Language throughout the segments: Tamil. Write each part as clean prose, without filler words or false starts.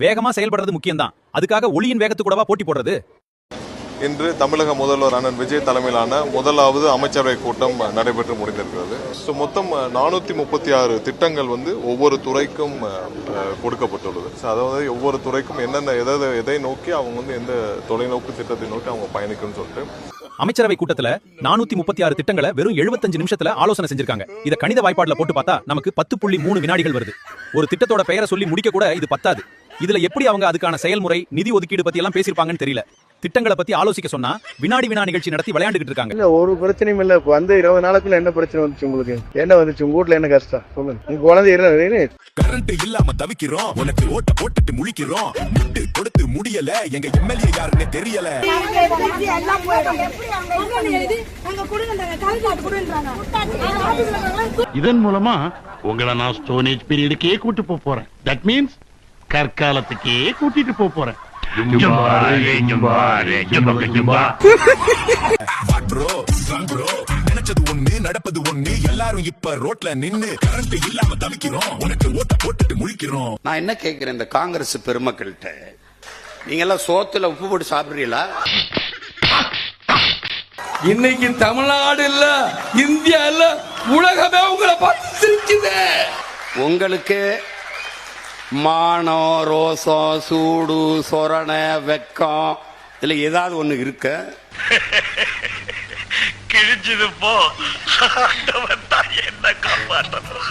வேகமா செயல்படுறது முக்கியம் தான். அதுக்காக ஒளியின் வேகத்து கூடவா போட்டி போடுறது? இன்று தமிழக முதல்வர் அண்ணன் விஜய் தலைமையிலான முதலாவது அமைச்சரவை கூட்டம் நடைபெற்று முடிந்திருக்கிறது. மொத்தம் 436 திட்டங்கள் ஒவ்வொரு துறைக்கும் கொடுக்கப்பட்டுள்ளது. அதாவது ஒவ்வொரு துறைக்கும் என்னென்ன எதை நோக்கி அவங்க எந்த தொலைநோக்கு திட்டத்தை நோக்கி அவங்க பயணிக்கணும்னு சொல்லிட்டு அமைச்சரவை கூட்டத்துல 436 திட்டங்களை வெறும் 75 நிமிஷத்துல ஆலோசனை செஞ்சிருக்காங்க. இத கணித வாய்ப்பாடுல போட்டு பார்த்தா நமக்கு 10.3 வினாடிகள் வருது. ஒரு திட்டத்தோட பெயரை சொல்லி முடிக்க கூட இது பத்தாது. இதுல எப்படி அவங்க அதுக்கான செயல்முறை, நிதி ஒதுக்கீடு பத்தி எல்லாம் பேசிருப்பாங்கன்னு தெரியல. திட்டங்களை பத்தி ஆலோசிக்க சொன்னா வினாடி வினா நிகழ்ச்சி நடத்தி விளையாண்டுகிட்டு இருக்காங்க. இல்ல ஒரு பிரச்சனையும் இல்ல. 20 நாளுக்குள்ள என்ன பிரச்சனை வந்துச்சு உங்களுக்கு? என்ன வந்துச்சு உங்க வீட்ல? என்ன கஷ்டம் சொல்லுங்க. உங்க குழந்தை கரண்ட் இல்லாம தவிக்கிறோம், உனக்கு ஓட்ட போட்டுட்டு முழிக்கிறோம், முட்டு கொடுத்து முடியல, எங்க எம்எல்ஏ யாருன்னு தெரியல. இதன் மூலமா உங்களை நான் ஸ்டோனேஜ் பீரியடுக்கே கூட்டு போறேன். தட் மீன்ஸ் கற்காலத்துக்கே கூட்டிட்டு போறேன். நினைச்சது ஒண்ணு, நடப்பது ஒண்ணு, எல்லாரும் இப்ப ரோட்ல நின்னு கரண்ட் இல்லாம தவிக்கிறோம், உனக்கு ஓட்ட போட்டுட்டு முழிக்கிறோம். நான் என்ன கேட்கிறேன் இந்த காங்கிரஸ் பெருமக்கள்கிட்ட, நீங்க எல்லாம் சோத்துல உப்பு போட்டு சாப்பிடுறீங்களா? இன்னைக்கு தமிழ்நாடு இல்ல, இந்தியா இல்ல, உலகமே உங்களை பார்த்திருக்குது. உங்களுக்கு மானம், ரோசம், சூடு, சொரணை, வெக்கம் இதுல ஏதாவது ஒண்ணு இருக்க?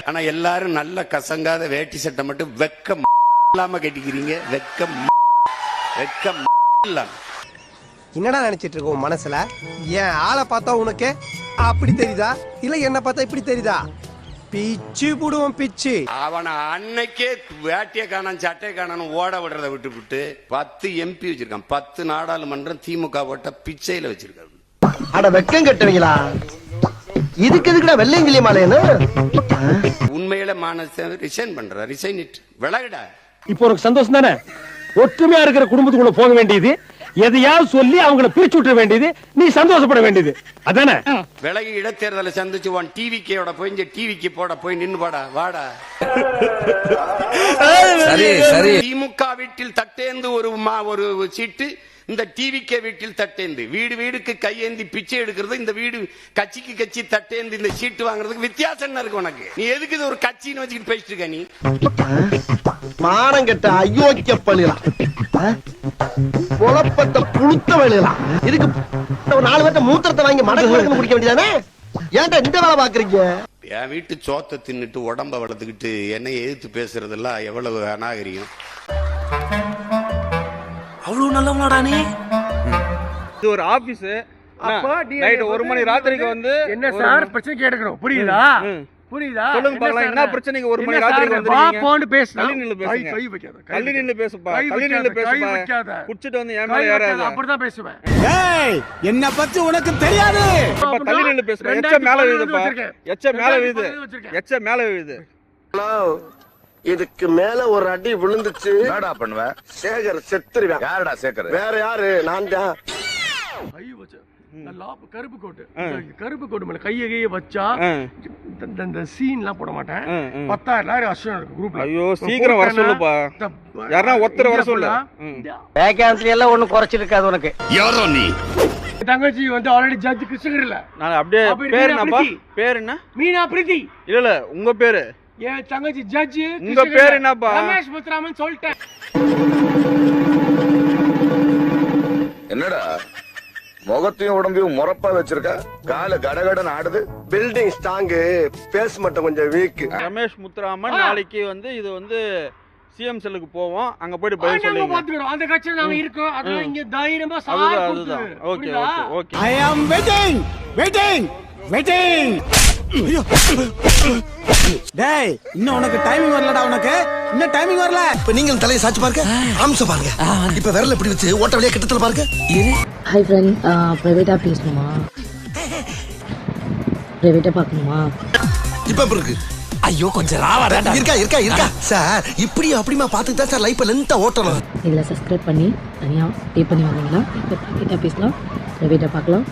ஆனா எல்லாரும் நல்ல கசங்காத வேட்டி சட்டை மட்டும் வெக்கம் இல்லாம கட்டிக்கிறீங்க. வெக்கம் வெக்கம் இல்லாம என்னடா நினைச்சிட்டு இருக்க உன் மனசுல? ஏன் ஆளை பார்த்தா உனக்கு அப்படி தெரியுதா, இல்ல என்ன பார்த்தா இப்படி தெரியுதா? பிச்சு புடுவோம் பிச்சு. அவனை அன்னைக்கே வேட்டிய காணும் சட்டை காணும் ஓட விடுறத விட்டு 10 MP வச்சிருக்கான். 10 நாடாளுமன்றம் திமுக போட்ட பிச்சையில வச்சிருக்காரு. அட வெக்கம் கட்டுவீங்களா? இதுக்கு எதுக்குடா வெள்ளையங்கிலி மாலைன்னு? உண்மையில மானச ரிசைன் பண்ற, ரிசைன் இட் விலகுடா. இப்போ உனக்கு சந்தோஷம் தானே? ஒற்றுமையா இருக்கிற குடும்பத்துக்குள்ள போக வேண்டியது, எதையாவது சொல்லி அவங்கள பிரிச்சு விட்டுற வேண்டியது, நீ சந்தோஷப்பட வேண்டியது அதானே? விலகி இடைத்தேர்தலை சந்திச்சு உன் டிவிக்கோட போய் டிவிக்கு போட போய் நின்னு பாடா வாடா. திமுக வீட்டில் தட்டேந்து ஒரு சீட்டு, இந்த டிவிக்கே வீட்டில் தட்டேந்து, வீடு வீடுக்கு கையேந்தி பிச்சை எடுக்கிறது, இந்த வீடு கட்சிக்கு கட்சி தட்டேந்து இந்த சீட்டு வாங்குறதுக்கு வித்தியாசம் என்ன இருக்கு உனக்கு? நீ எதுக்கு இது ஒரு கட்சின்னு வச்சுக்கிட்டு பேசிட்டு இருக்க? நீ மானம் கெட்ட அயோக்கிய பள்ளிலாம், குழப்பத்த புழுத்த வழியலாம். இதுக்கு 4 பேர்த்த மூத்திரத்தை வாங்கி மடக்கு குடிக்க வேண்டியதானே? ஏன்டா இந்த வேலை பாக்குறீங்க? என் வீட்டு சோத்தை தின்னுட்டு உடம்ப வளர்த்துக்கிட்டு என்னை எதிர்த்து பேசுறதெல்லாம் எவ்வளவு அநாகரிகம். அவ்வளவு நல்லவனாடா நீ? இது ஒரு ஆபீஸ். நைட் 1 மணி ராத்திரிக்கு என்ன சார் பிரச்சனை கேட்கணும், புரியுதா? புரியுதா? சொல்லுங்க பார்க்கலாம். என்ன பிரச்சனைக்கு 1 மணி ராத்திரிக்கு வந்திருக்கீங்க? போன் பேசு. தள்ளி நின்னு பேசுங்க. கை வைக்காத. தள்ளி நின்னு பேசுப்பா. தள்ளி நின்னு பேசுப்பா. குடிச்சிட்டு என் மேல ஏறாத. அப்படிதான் பேசுவேன். ஏய், என்ன பத்தி உனக்கு தெரியாது. தள்ளி நின்னு பேசுப்பா. எச்ச மேல விழுதுப்பா. எச்ச மேல விழுது. எச்ச மேல விழுது. இதுக்கு மேல ஒரு அடி விழுந்துச்சு. என்னடா பண்ணுவ? சேகர் செத்துருவேன். யாரடா சேகர்? வேற யாரு? நான் தான். கருப்பு கோட்டு மேல கையை வச்சா இந்த சீன்லாம் போட மாட்டேன். 10,000 வருஷம் இருக்கு குரூப்ல. ஐயோ சீக்கிரம் வர சொல்லுப்பா. யாரா ஒருத்தர் வர சொல்லு. வேகன்சி எல்லாம் ஒண்ணும் குறைச்சிருக்காது உனக்கு. யாரோ நீ? தங்கச்சி ஆல்ரெடி ஜட்ஜ் கிருஷ்ணகிரில. நான் அப்படியே பேர் என்னப்பா? பேர் என்ன? மீனா பிரீத்தி. இல்ல உங்க பேரு? என் தங்கச்சி ஜட்ஜ். உங்க பேர் என்னப்பா? ரமேஷ் முத்துராமன் சொல்லிட்டேன். என்னடா முகத்தையும் உடம்பையும் முறப்பா வச்சிருக்க? கால கடகடன் ஆடுது. பில்டிங் ஸ்ட்ராங், பேஸ் மட்டும் கொஞ்சம் வீக். ரமேஷ் முத்துராமன் நாளைக்கு இது சிஎம் செல்லுக்கு போவோம். அங்க போயிட்டு பதில் சொல்லுங்க. பாத்துறோம். அந்த கட்சியில நாம இருக்கோம். அதனால இங்க தைரியமா சார் கொடுத்து. Okay okay. I am waiting waiting. டேய், இன்னும் உனக்கு டைமிங் வரலடா. உனக்கு இன்னும் டைமிங் வரல. இப்ப நீங்க தலையை சாச்சு பாருங்க, ஆம்ச பாருங்க. இப்ப விரல இப்படி வச்சு ஓட்ட வழியா கிட்டத்துல பாருங்க. ஹாய் ஃப்ரெண்ட், பிரைவேட்டா பேசணுமா? பிரைவேட்டா பார்க்கணுமா? இப்ப இருக்கு. ஐயோ கொஞ்சம் ராவாடா. இருக்கா சார். இப்படி அப்படிமா பார்த்துட்டு தான் சார் லைஃப் லென்த்தா ஓட்டணும். இதில் சப்ஸ்கிரைப் பண்ணி தனியா பே பண்ணி வந்தீங்கன்னா இப்போ பிரைவேட்டா பேசலாம், பிரைவேட்டா பார்க்கலாம்.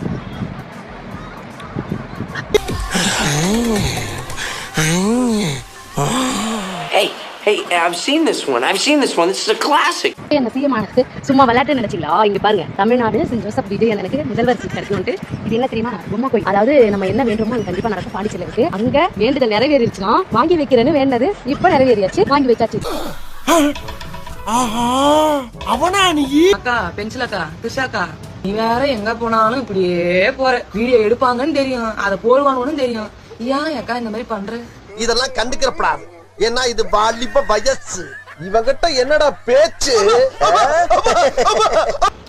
ஏய் Hey, I've seen this one. This is a classic. அந்த சிஎம் ஆனதுக்கு சும்மா விளையாட்டு நினைச்சீங்களா? இங்க பாருங்க, தமிழ்நாடு சென்ட் ஜோசப் விஜயனுக்கு முதல்வர் சீட் கிடைக்கும்ட்டு. இது என்ன தெரியுமா? பொம்மை கோயில். அதாவது நம்ம என்ன வேண்டுமோ அது கண்டிப்பா நடக்கும். பாண்டிச்சேரியில இருக்கு. அங்க வேண்டுதல் நிறைவேறிடுச்சுன்னா வாங்கி வைக்கிறேன்னு வேண்டது இப்ப நிறைவேறியாச்சு. வாங்கி வச்சாச்சு. அவனா நீ? அக்கா பென்சில் அக்கா, கிருஷாக்கா, நீ வேற எங்க போனாலும் இப்படியே போற. வீடியோ எடுப்பாங்கன்னு தெரியும், அதை போடுவானுன்னு தெரியும். ஏன் அக்கா இந்த மாதிரி பண்ற? இதெல்லாம் கண்டுக்கிறப்படாது. ஏன்னா இது வாலிப வயசு. இவங்கிட்ட என்னடா பேச்சு?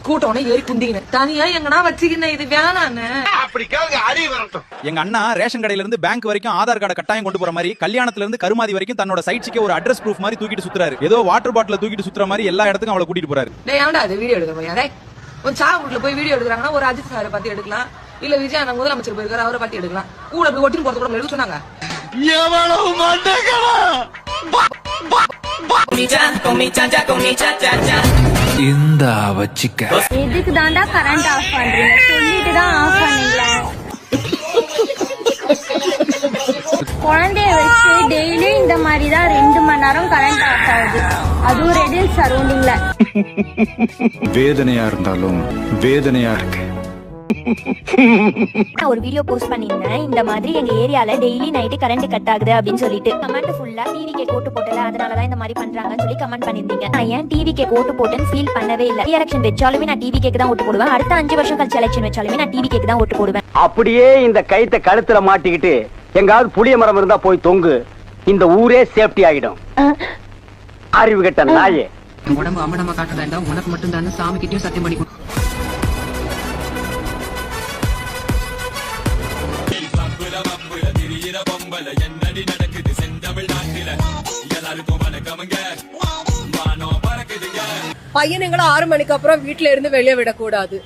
கூட்டோட ஏறி குந்திக்கின தனியா எங்கனா வச்சுக்கின. இது வேணான்னு அப்படி கேளுங்க, அறி வரட்டும். எங்க அண்ணா ரேஷன் கடையில இருந்து பேங்க் வரைக்கும் ஆதார் கார்டை கட்டாயம் கொண்டு போற மாதிரி, கல்யாணத்துல இருந்து கருமாதி வரைக்கும் தன்னோட சைட்ஸ்க்கு ஒரு அட்ரஸ் ப்ரூஃப் மாதிரி தூக்கிட்டு சுத்துறாரு. ஏதோ வாட்டர் பாட்டில தூக்கிட்டு சுத்துற மாதிரி எல்லா இடத்துக்கும் அவளை கூட்டிட்டு போறாரு. டேய் ஏன்டா அது வீடியோ எடுக்க போய் ஒரு சாவுட்ல போய் வீடியோ எடுக்கிறாங்கன்னா ஒரு அஜித் சாரை பத்தி எடுக்கலாம், இல்ல விஜய் அண்ணா முதலமைச்சர் போயிருக்காரு அவரை பத்தி எடுக்கலாம். கூட போய் ஒட்டின்னு போறது கூட எடுக்க சொன்னாங்க. எவ்வளவு மாட்டேங்களா? இந்த வச்சிக்க எதுக்கு தாண்டா கரண்ட் ஆஃப் பண்றீங்க? சொல்லிட்டு தான் ஆஃப் பண்ணீங்களா? குழந்தைய வச்சு டெய்லி இந்த மாதிரி தான் 2 மணி நேரம் கரண்ட் ஆஃப் ஆகுது. அதுவும் ரெடில் சரௌண்டிங்ல. வேதனையா இருந்தாலும் வேதனையா இருக்கு. நான் ஒரு வீடியோ போஸ்ட் பண்ணிருந்தேன். இந்த மாதிரி எங்க ஏரியால டெய்லி நைட்டு கரண்ட் கட் ஆகுது அப்படின்னு சொல்லிட்டு கமெண்ட் ஃபுல்லா டிவிகே கோட்டு போட்டல, அதனாலதான் இந்த மாதிரி பண்றாங்கன்னு சொல்லி கமெண்ட் பண்ணிருந்தீங்க. நான் ஏன் டிவிகே கோட்டு போட்டேன்னு ஃபீல் பண்ணவே இல்லை. எலெக்ஷன் வச்சாலுமே நான் டிவிகேக்கு தான் ஓட்டு போடுவேன். அடுத்த 5 வருஷம் கழிச்சு எலெக்ஷன் வச்சாலுமே நான் டிவிகேக்கு தான் ஓட்டு போடுவேன். அப்படியே இந்த கைத்தை கழுத்துல மாட்டிக்கிட்டு எங்காவது புளிய மரம் இருந்தா போய் தொங்கு. இந்த ஊரே சேஃப்டி ஆகிடும். அறிவு கெட்ட நாயே. உடம்பு அம்மனமா காட்ட வேண்டாம், உனக்கு மட்டும் தான் சாமி கிட்டயும் சத்தியம் பண்ணி பையனுங்களை 6 மணிக்கு அப்புறம் வீட்டுல இருந்து வெளியே விடக்கூடாது.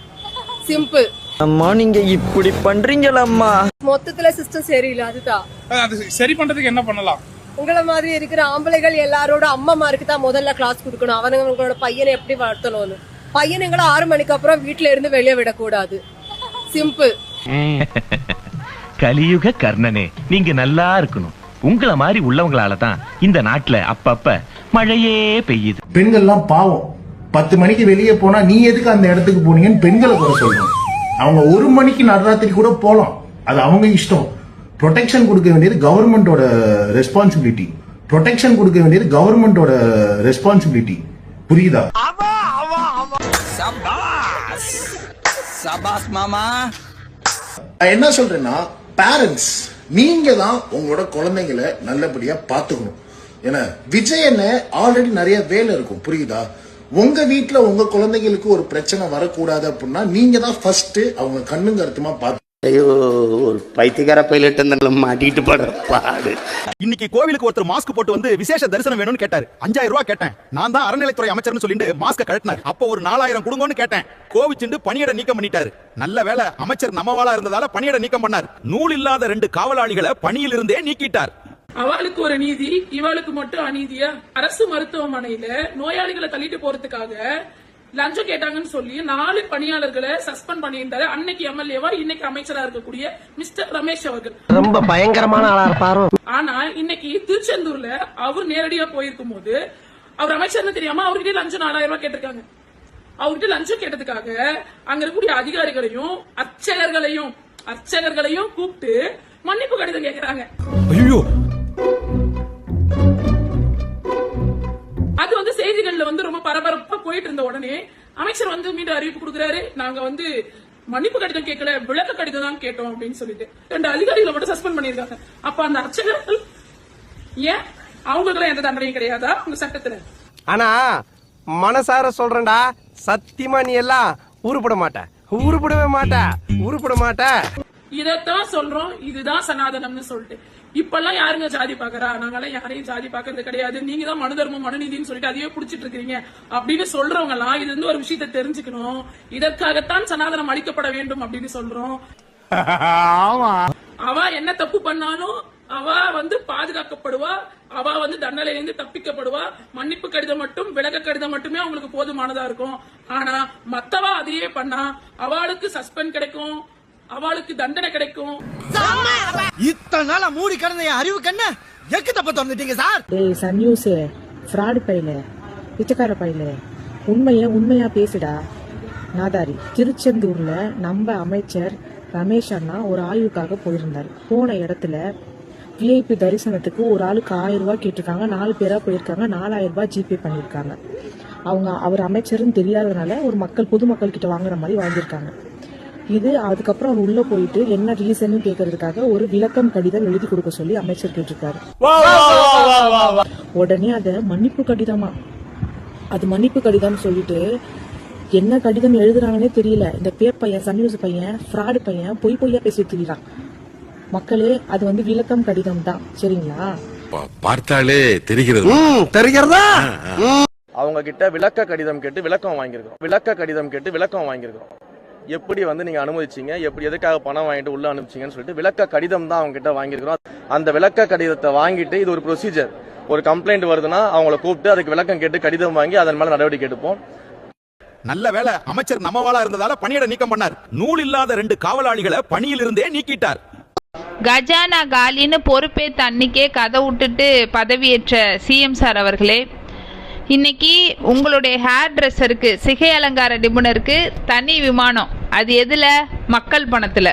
சிம்பிள். அம்மா நீங்க இப்படி பண்றீங்களம்மா? மொத்தத்துல சிஸ்டம் சரியில்லை. அதுதான் அது சரி பண்றதுக்கு என்ன பண்ணலாம்? உங்களை மாதிரி இருக்கிற ஆம்பளைகள் எல்லாரோட அம்மாமாருக்கு தான் முதல்ல கிளாஸ் கொடுக்கணும். அவங்களோட பையனை எப்படி வளர்த்தணும்னு. பையனுங்களை 6 மணிக்கு அப்புறம் வீட்டுல இருந்து வெளியே விடக்கூடாது. சிம்பிள். கலியுக கர்ணனே, நீங்க நல்லா இருக்கணும். உங்களை மாதிரி உள்ளவங்களால தான் இந்த நாட்டுல அப்பப்ப மழையே பெய்யுது. பெண்கள்லாம் பாவம். 10 மணிக்கு வெளியே போனா நீ எதுக்கு அந்த இடத்துக்கு போனீங்கன்னு பெண்களை குறை சொல்லணும். அவங்க 1 மணிக்கு நடுராத்திரி கூட போலாம், அது அவங்க இஷ்டம். ப்ரொடெக்ஷன் கொடுக்க வேண்டியது கவர்மெண்டோட ரெஸ்பான்சிபிலிட்டி. ப்ரொடெக்ஷன் கொடுக்க வேண்டியது கவர்மெண்டோட ரெஸ்பான்சிபிலிட்டி. புரியுதா? சபாஸ் மாமா. என்ன சொல்றேன்னா, பேரண்ட்ஸ் நீங்க தான் உங்களோட குழந்தைங்களை நல்லபடியா பாத்துக்கணும். ஏன்னா விஜய் என்ன ஆல்ரெடி நிறைய வேலை இருக்கும். புரியுதா? உங்க வீட்டுல உங்க குழந்தைங்களுக்கு ஒரு பிரச்சனை வரக்கூடாது அப்படின்னா நீங்க தான் ஃபர்ஸ்ட் அவங்க கண்ணும் கருத்துமா பார்த்து. ஐயோ, ஒரு பைத்தியக்கார பைலட் மாட்டிட்டு படுற பாடு. இன்னைக்கு கோவிலுக்கு ஒருத்தர் மாஸ்க் போட்டு வந்து விசேஷ தரிசனம் வேணும்னு கேட்டாரு. 5000 ரூபாய் கேட்டேன். நான் தான் அறநிலைத்துறை அமைச்சர்னு சொல்லிட்டு மாஸ்க கழட்டினார். அப்போ ஒரு 4000 கொடுங்கன்னு கேட்டேன். கோவிச்சுண்டு பணியிட நீக்கம் பண்ணிட்டாரு. நல்ல வேலை அமைச்சர் நம்மவாளா இருந்ததால பணியிட நீக்கம் பண்ணார். நூல் இல்லாத 2 காவலாளிகளை பணியில் இருந்தே நீக்கிட்டார். அவளுக்கு ஒரு நீதி, இவளுக்கு மட்டும் அநீதியா? அரசு மருத்துவமனையில நோயாளிகளை தள்ளிட்டு போறதுக்காக லஞ்சம் கேட்டாங்கன்னு சொல்லி 4 பணியாளர்களை சஸ்பெண்ட் பண்ணியிருந்தாரு. அன்னைக்கு எம்எல்ஏவா, இன்னைக்கு அமைச்சரா இருக்கக்கூடிய மிஸ்டர் ரமேஷ் அவர்கள். ரொம்ப பயங்கரமான ஆளா இருப்பாரோ. ஆனா இன்னைக்கு திருச்செந்தூர்ல அவர் நேரடியா போயிருக்கும் போது அவர் அமைச்சர்னு தெரியாம அவர்கிட்ட லஞ்சம் 4000 ரூபாய் கேட்டிருக்காங்க. அவர்கிட்ட லஞ்சம் கேட்டதுக்காக அங்க இருக்கக்கூடிய அதிகாரிகளையும் அர்ச்சகர்களையும் கூப்பிட்டு மன்னிப்பு கடிதம் கேட்கிறாங்க. அது வந்து செய்திகள்ல வந்து ரொம்ப பரபரப்பா போயிட்டு இருந்த உடனே அமைச்சர் வந்து மீண்டும் அறிவிப்பு கொடுக்கிறாரு. நாங்க வந்து மன்னிப்பு கடிதம் கேட்கல, விளக்க கடிதம் தான் கேட்டோம் அப்படின்னு சொல்லிட்டு 2 அதிகாரிகளை மட்டும் சஸ்பெண்ட் பண்ணிருக்காங்க. அப்ப அந்த அர்ச்சகர்கள் ஏன் அவங்களுக்கு எந்த தண்டனையும் கிடையாதா உங்க சட்டத்துல? ஆனா மனசார சொல்றேன்டா, சத்தியமா நீ எல்லாம் உருப்பட மாட்ட. இதத்தான் சொல்றோம், இதுதான் சனாதனம்னு சொல்லிட்டு. இப்பெல்லாம் யாருங்க ஜாதி பாக்குறா? நாங்கெல்லாம் யாரையும் ஜாதி பாக்குறது கிடையாது. நீங்க தான் மனு தர்மம் மனுநீதினு சொல்லிட்டு அதையே புடிச்சிட்டு இருக்கீங்க அப்படின்னு சொல்றவங்க எல்லாம் இது வந்து ஒரு விஷயத்தை தெரிஞ்சுக்கணும். இதற்காகத்தான் சனாதனம் அளிக்கப்பட வேண்டும் அப்படின்னு சொல்றோம். அவ என்ன தப்பு பண்ணாலும் அவ வந்து பாதுகாக்கப்படுவா, அவ வந்து தண்டனையிலிருந்து தப்பிக்கப்படுவா. மன்னிப்பு கடிதம் மட்டும், விலக கடிதம் மட்டுமே அவங்களுக்கு போதுமானதா இருக்கும். ஆனா மத்தவா அதையே பண்ணா அவளுக்கு சஸ்பெண்ட் கிடைக்கும், அவளுக்கு தண்டனை கிடைக்கும். இத்தனை நாளா மூடி கிடந்த என் அறிவு கண்ண எக்கு தப்ப திறந்துட்டீங்க சார். டேய் சன் நியூஸ் ஃப்ராட் பையில பிச்சைக்கார பையில உண்மையா பேசுடா நாதாரி. திருச்செந்தூர்ல நம்ம அமைச்சர் ரமேஷ் அண்ணா ஒரு ஆய்வுக்காக போயிருந்தார். போன இடத்துல விஐபி தரிசனத்துக்கு ஒரு ஆளுக்கு 1000 ரூபாய் கேட்டிருக்காங்க. 4 பேரா போயிருக்காங்க. 4000 ரூபாய் ஜிபே பண்ணிருக்காங்க. அவர் அமைச்சர்னு தெரியாதனால ஒரு பொதுமக்கள் கிட்ட வாங்குற மாதிரி வாங்கியிருக்காங்க. இது அதுக்கப்புறம் அவர் உள்ள போயிட்டு என்ன ரீசன் கேட்கறதுக்காக ஒரு விளக்கம் கடிதம் எழுதி கொடுக்க சொல்லி அமைச்சர் கேட்டிருக்காரு. உடனே அத மன்னிப்பு கடிதமா, அது மன்னிப்பு கடிதம் சொல்லிட்டு என்ன கடிதம் எழுதுறாங்கன்னே தெரியல. இந்த பையன் சன் நியூஸ் பையன் ஃப்ராடு பையன் பொய்யா பேசி திரிறான். மக்களே அது விளக்கம் கடிதம் தான், சரிங்களா? பார்த்தாலே தெரிகிறது. தெரிகிறதா? அவங்க கிட்ட விளக்க கடிதம் கேட்டு விளக்கம் வாங்கியிருக்கோம். எப்படி நீங்க அனுமதிச்சீங்க, எப்படி எதுக்காக பணம் வாங்கிட்டு உள்ள அனுப்பிச்சீங்கன்னு சொல்லிட்டு விளக்க கடிதம் தான் அவங்க கிட்ட வாங்கியிருக்கிறோம். அந்த விளக்க கடிதத்தை வாங்கிட்டு இது ஒரு ப்ரொசீஜர். ஒரு கம்ப்ளைண்ட் வருதுன்னா அவங்கள கூப்பிட்டு அதுக்கு விளக்கம் கேட்டு கடிதம் வாங்கி அதன் மேல நடவடிக்கை எடுப்போம். நல்ல வேளை அமைச்சர் நம்மவாளா இருந்ததால பணியிட நீக்கம் பண்ணார். நூல் இல்லாத 2 காவலாளிகளை பணியில் இருந்தே நீக்கிட்டார். கஜானா காலின்னு பொறுப்பேற்ற அன்னைக்கே கதை விட்டுட்டு பதவியேற்ற சிஎம் சார் அவர்களே, இன்னைக்கு உங்களுடைய ஹேர் ட்ரெஸ்ஸருக்கு, சிகை அலங்கார நிபுணருக்கு தனி விமானம். அது எதுல? மக்கள் பணத்துல.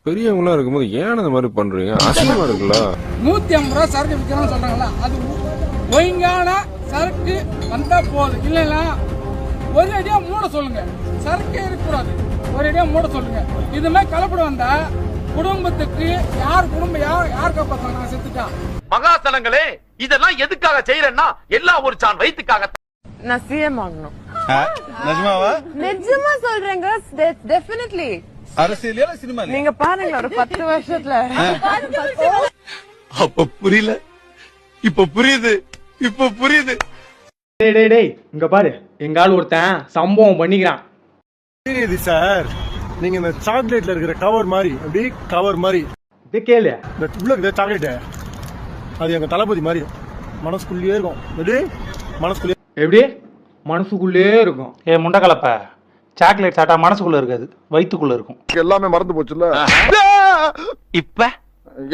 பெரியவங்களா இருக்கும்போது ஏன் அந்த மாதிரி பண்றீங்க? அசிங்கமா இருக்குல்ல. 150 ரூபா சரக்கு விற்கிறோம்னு சொல்றாங்களா, அது ஒழுங்கான சரக்கு வந்தா போதும். இல்லைன்னா ஒரு அடியா மூட சொல்லுங்க. சரக்கே இருக்கக்கூடாது, ஒரு அடியா மூட சொல்லுங்க. இதுமே கலப்படம் வந்தா குடும்பத்துக்கு யார் காப்பாற்றாங்க? செத்துட்டா மகாசலங்களே, இதெல்லாம் எதுக்காக செய்யறேன்னா எல்லாம் ஒரு சான் வயிற்றுக்காக. நான் சிஎம் ஆகணும். நிஜமாவா? நிஜமா சொல்றேங்க. டெஃபினெட்லி. அரசியல் சினிமா நீங்க பாருங்க ஒரு 10 வருஷத்துல. அப்ப புரியல, இப்ப புரியுது. டேய் இங்க பாரு, எங்க ஆள் ஒருத்தன் சம்பவம் பண்ணிக்கிறான். சார், நீங்க இந்த சாக்லேட்ல இருக்கிற கவர் மாதிரி, அப்படி கவர் மாதிரி இது கேளு. இந்த உள்ள இருக்கிற சாக்லேட் அது எங்க தளபதி மாதிரி மனசுக்குள்ளேயே இருக்கும். எப்படி மனசுக்குள்ளே இருக்கும்? முண்டை கலப்ப சாக்லேட் சாப்பிட்டா மனசுக்குள்ள இருக்காது, வயிற்றுக்குள்ள இருக்கும். எல்லாமே மறந்து போச்சுல்ல. இப்ப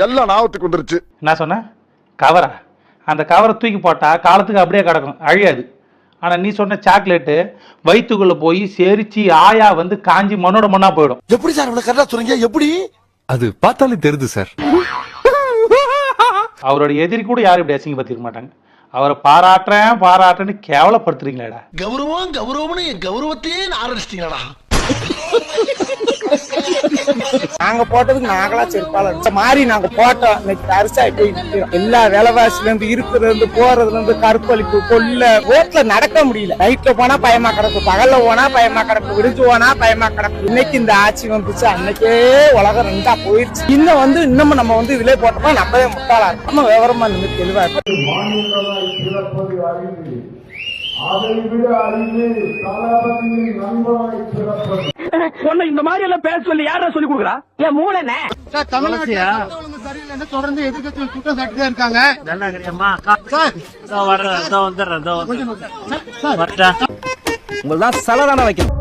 எல்லாம் ஞாபகத்துக்கு வந்துருச்சு. என்ன சொன்ன? கவரா? அந்த கவரை தூக்கி போட்டா காலத்துக்கு அப்படியே கிடக்கும், அழியாது. ஆனா நீ சொன்ன சாக்லேட்டு வயிற்றுக்குள்ள போய் செரிச்சு ஆயா காஞ்சி மண்ணோட மண்ணா போயிடும். எப்படி சார் இவ்வளவு கரெக்டா சொல்றீங்க? எப்படி? அது பார்த்தாலே தெரியுது சார். அவரோட எதிரி கூட யாரும் இப்படி அசிங்கப்படுத்திருக்க மாட்டாங்க. அவரை பாராட்டுறேன்னு கேவலப்படுத்துறீங்களா? கௌரவம்னு என் கௌரவத்தையே ஆரம்பிச்சிட்டீங்களா? நாங்க போட்டதுக்கு நாங்களா செருப்பாளர் மாறி நாங்க போட்டோம். எல்லா விலைவாசில இருந்து இருக்கிறதுல இருந்து போறதுல இருந்து கருப்பளிப்பு கொள்ள ரோட்ல நடக்க முடியல. நைட்ல போனா பயமா கிடக்கு, பகல்ல போனா பயமா கிடக்கு, விடிஞ்சு போனா பயமா கிடக்கு. இன்னைக்கு இந்த ஆட்சி வந்துச்சு, அன்னைக்கே உலகம் 2ஆ போயிருச்சு. இன்னமும் நம்ம இதுல போட்டோம்னா நம்மளே முட்டாளா இருக்கும். நம்ம விவரமா நின்று தெளிவா இருக்கும். இந்த மாதிரி எல்லாம் பேச சொல்லி யாரா சொல்லி கொடுக்குறா? என் மூளைனே சரியில்லைன்னு தொடர்ந்து எதிர்க்கட்சிகள் குற்றம் சாட்டிதான் இருக்காங்க. உங்கள்தான் சலதான வைக்கணும்.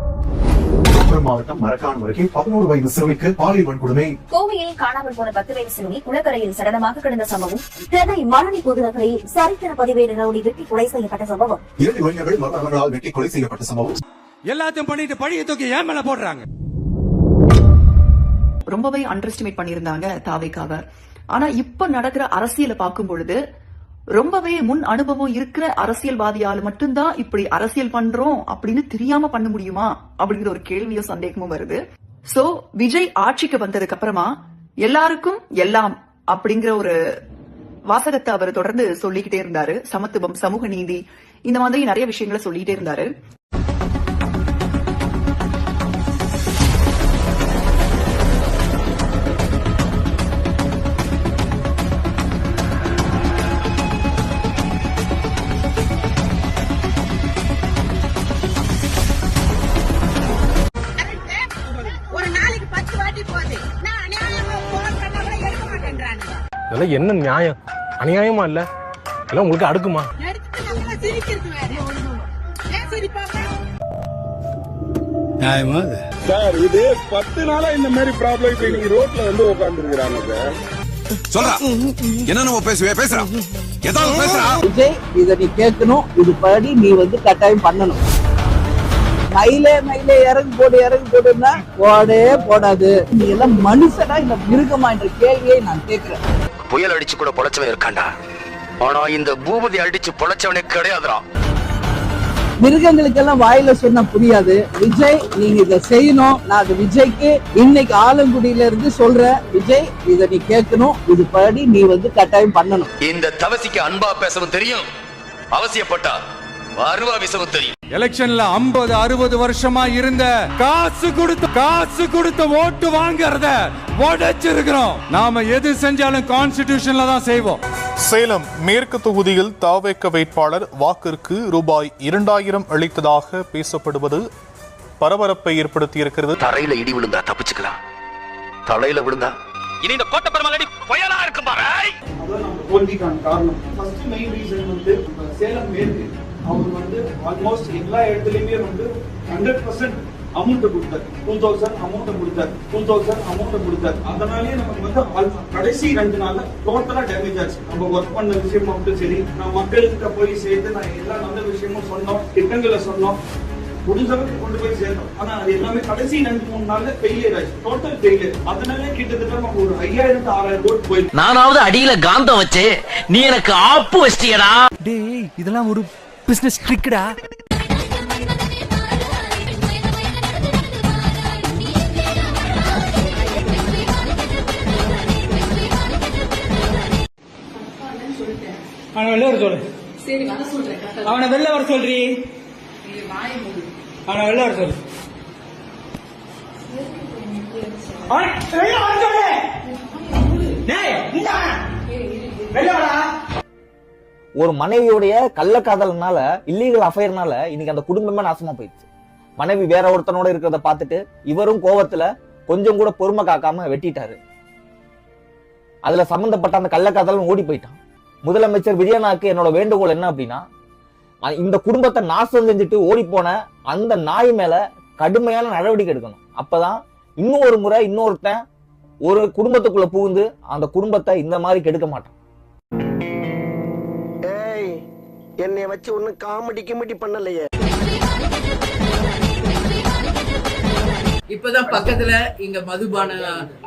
மாவட்டம் மரக்காணம் அருகே 11 வயது சிறுமிக்கு பாலியல் கொடுமை. கோவையில் காணாமல் போன 10 வயது சிறுமி குளக்கரையில் சடலமாக கிடந்த சம்பவம். சென்னை மாரணி புதுநகரில் சரித்திர பதிவேடு ரவுடி வெட்டி கொலை செய்யப்பட்ட சம்பவம். 2 இளைஞர்கள் மர்மங்களால் வெட்டி கொலை செய்யப்பட்ட சம்பவம். எல்லாத்தையும் பண்ணிட்டு பழிய தூக்கி ஏன் மேல போடுறாங்க? ரொம்பவே அண்டர் எஸ்டிமேட் பண்ணியிருந்தாங்க தாவேக்காவ. ஆனா இப்ப நடக்கிற அரசியலை பார்க்கும் பொழுது ரொம்பவே முன் அனுபவம் இருக்கிற அரசியல்வாதியால மட்டும்தான் இப்படி அரசியல் பண்றோம் அப்படின்னு தெரியாம பண்ண முடியுமா அப்படிங்கிற ஒரு கேள்வியும் சந்தேகமும் வருது. சோ விஜய் ஆட்சிக்கு வந்ததுக்கு அப்புறமா எல்லாருக்கும் எல்லாம் அப்படிங்கிற ஒரு வாசகத்தை அவர் தொடர்ந்து சொல்லிக்கிட்டே இருந்தாரு. சமத்துவம், சமூக நீதி, இந்த மாதிரி நிறைய விஷயங்களை சொல்லிட்டே இருந்தாரு. இதெல்லாம் என்ன நியாயம்? அநியாயமா இல்ல? எல்லாம் உங்களுக்கு அடுக்குமா? நியாயமா அது? சார் இது 10 நாளா இந்த மாதிரி ப்ராப்ளம் இப்ப இன்னைக்கு ரோட்ல வந்து உட்கார்ந்துருக்காங்க சார். சொல்றா என்ன நம்ம பேசுறா ஏதாவது பேசுறா. விஜய் இத நீ கேட்கணும், இது படி நீ வந்து கட்டாயம் பண்ணணும். மயிலே இறங்கு போடுன்னா போடே போடாது. நீ எல்லாம் மனுஷனா இந்த மிருகமா என்ற கேள்வியை நான் கேட்கிறேன். புயல் அடிச்சு கூட பொழைச்சவன் இருக்காண்டா, ஆனா இந்த பூபதி அடிச்சு பொழைச்சவனே கிடையாதுடா. மிருகங்களுக்கெல்லாம் வாயில சொன்னா புரியாது. விஜய் நீங்க இத செய்யணும். நான் அது விஜய்க்கு இன்னைக்கு ஆலங்குடியில இருந்து சொல்றேன். விஜய் இத நீ கேட்கணும், இது படி நீ வந்து கட்டாயம் பண்ணணும். இந்த தவசிக்கு அன்பா பேசவும் தெரியும், அவசியப்பட்டா அருவா வீசவும் தெரியும். எலெக்ஷன்ல 50-60 வருஷமா இருந்த காசு கொடுத்த ஓட்டு வாங்குறத உடைச்சிருக்கிறோம். நாம எது செஞ்சாலும் கான்ஸ்டிடியூஷன்ல தான் செய்வோம். சேலம் மேற்கு தொகுதியில் தாவேக வேட்பாளர் வாக்கிற்கு ரூபாய் 2000 அளித்ததாக பேசப்படுவது பரபரப்பை ஏற்படுத்தியிருக்கிறது. தரையில இடி விழுந்தா தப்பிச்சுக்கலாம், தலையில விழுந்தா இனி இந்த கோட்டை பெருமாள் புயலா இருக்கும் பாரு. தோல்விக்கான காரணம் ஃபர்ஸ்ட் மெயின் ரீசன் வந்து சேலம் மேற்கு அவர் வந்து ஆல்மோஸ்ட் எல்லா இடத்துலயுமே வந்து 100% அமௌண்ட் கொடுத்தார். 2000 அமௌண்ட் கொடுத்தார். அதனாலேயே நமக்கு வந்து கடைசி 2 நாள்ல டோட்டலா டேமேஜ் ஆச்சு. நம்ம ஒர்க் பண்ண விஷயம் மட்டும் சரி, நான் மக்கள்கிட்ட போய் சேர்த்து நான் எல்லா நல்ல விஷயமும் சொன்னோம், திட்டங்களை சொன்னோம், முடிஞ்சளவுக்கு கொண்டு போய் சேர்ந்தோம். ஆனா அது எல்லாமே கடைசி 2-3 நாள்ல ஃபெயிலியர் ஆச்சு, டோட்டல் ஃபெயிலியர். அதனாலே கிட்டத்தட்ட நம்ம ஒரு 5000-6000 ஓட்டு போயிருக்கு. நானாவது அடியில காந்தம் வச்சு நீ எனக்கு ஆப்பு வச்சிட்டியடா. டேய் இதெல்லாம் ஒரு பிசினஸ் ட்ரிக்டா. அவனை வெளில வர சொல்லு. சரி வர சொல்றேன். அவனை வெளில வர சொல்றீ. அவனை வெளில வர சொல்லு. ஒரு மனைவியுடைய கள்ளக்காதல்னால இல்லீகல் அஃபையர்னால இன்னைக்கு அந்த குடும்பமே நாசமா போயிடுச்சு. மனைவி வேற ஒருத்தனோட இருக்கிறத பார்த்துட்டு இவரும் கோவத்துல கொஞ்சம் கூட பொறுமை காக்காம வெட்டிட்டாரு. அதுல சம்பந்தப்பட்ட அந்த கள்ளக்காதலன் ஓடி போயிட்டான். முதலமைச்சர் விஜயநாக்கு என்னோட வேண்டுகோள் என்ன அப்படின்னா, இந்த குடும்பத்தை நாசம் செஞ்சுட்டு ஓடி போன அந்த நாய் மேல கடுமையான நடவடிக்கை எடுக்கணும். அப்பதான் இன்னும் ஒரு முறை இன்னொருத்தன் ஒரு குடும்பத்துக்குள்ள புகுந்து அந்த குடும்பத்தை இந்த மாதிரி கெடுக்க மாட்டான். என்னை வச்சு ஒண்ணு காமெடி பண்ணலையே. இப்பதான் பக்கத்துல இங்க மதுபான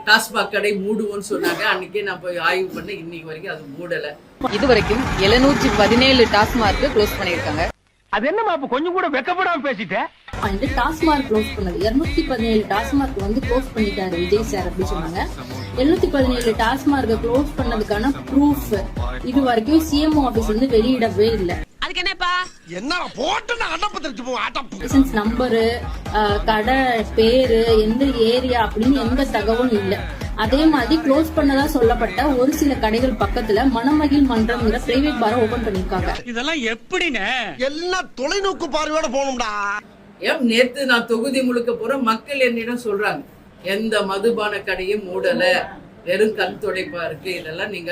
டாஸ்மாக் கடை மூடுவோன்னு சொன்னாங்க. அன்னைக்கே நான் போய் ஆய்வு பண்ண, இன்னைக்கு வரைக்கும் அது மூடல. இதுவரைக்கும் 717 டாஸ்மாக் க்ளோஸ் பண்ணிருக்காங்க. அது என்னமா அப்ப கொஞ்சம் கூட வெக்கப்படாம பேசிட்டேன். டாஸ்மாக் க்ளோஸ் பண்ணது 217 டாஸ்மாக் வந்து க்ளோஸ் பண்ணிட்டாரு விஜய் சார் அப்படி சொன்னாங்க. 717 டாஸ்மார்க் க்ளோஸ் பண்ணதுக்கான ப்ரூஃப் இது வரைக்கும் சிஎம்ஓ ஆபீஸ் வந்து வெளியிடவே இல்ல. அதுக்கு என்னப்பா என்ன போட்டு நான் அடப்பு தெரிஞ்சு போ அடப்பு. லைசென்ஸ் நம்பரு, கடை பேரு, எந்த ஏரியா அப்படின்னு எந்த தகவலும் இல்ல. அதே மாதிரி க்ளோஸ் பண்ணதா சொல்லப்பட்ட ஒரு சில கடைகள் பக்கத்துல மணமகிழ் மன்றம்ங்கிற பிரைவேட் பாரை ஓபன் பண்ணிருக்காங்க. இதெல்லாம் எப்படின்னு எல்லாம் தொலைநோக்கு பார்வையோட போகணும்டா. நேத்து நான் தொகுதி முழுக்க போற மக்கள் என்னிடம் சொல்றாங்க, எந்த மதுபான கடையும் மூடல, வெறும் கண் துடைப்பா இருக்கு, இதெல்லாம் நீங்க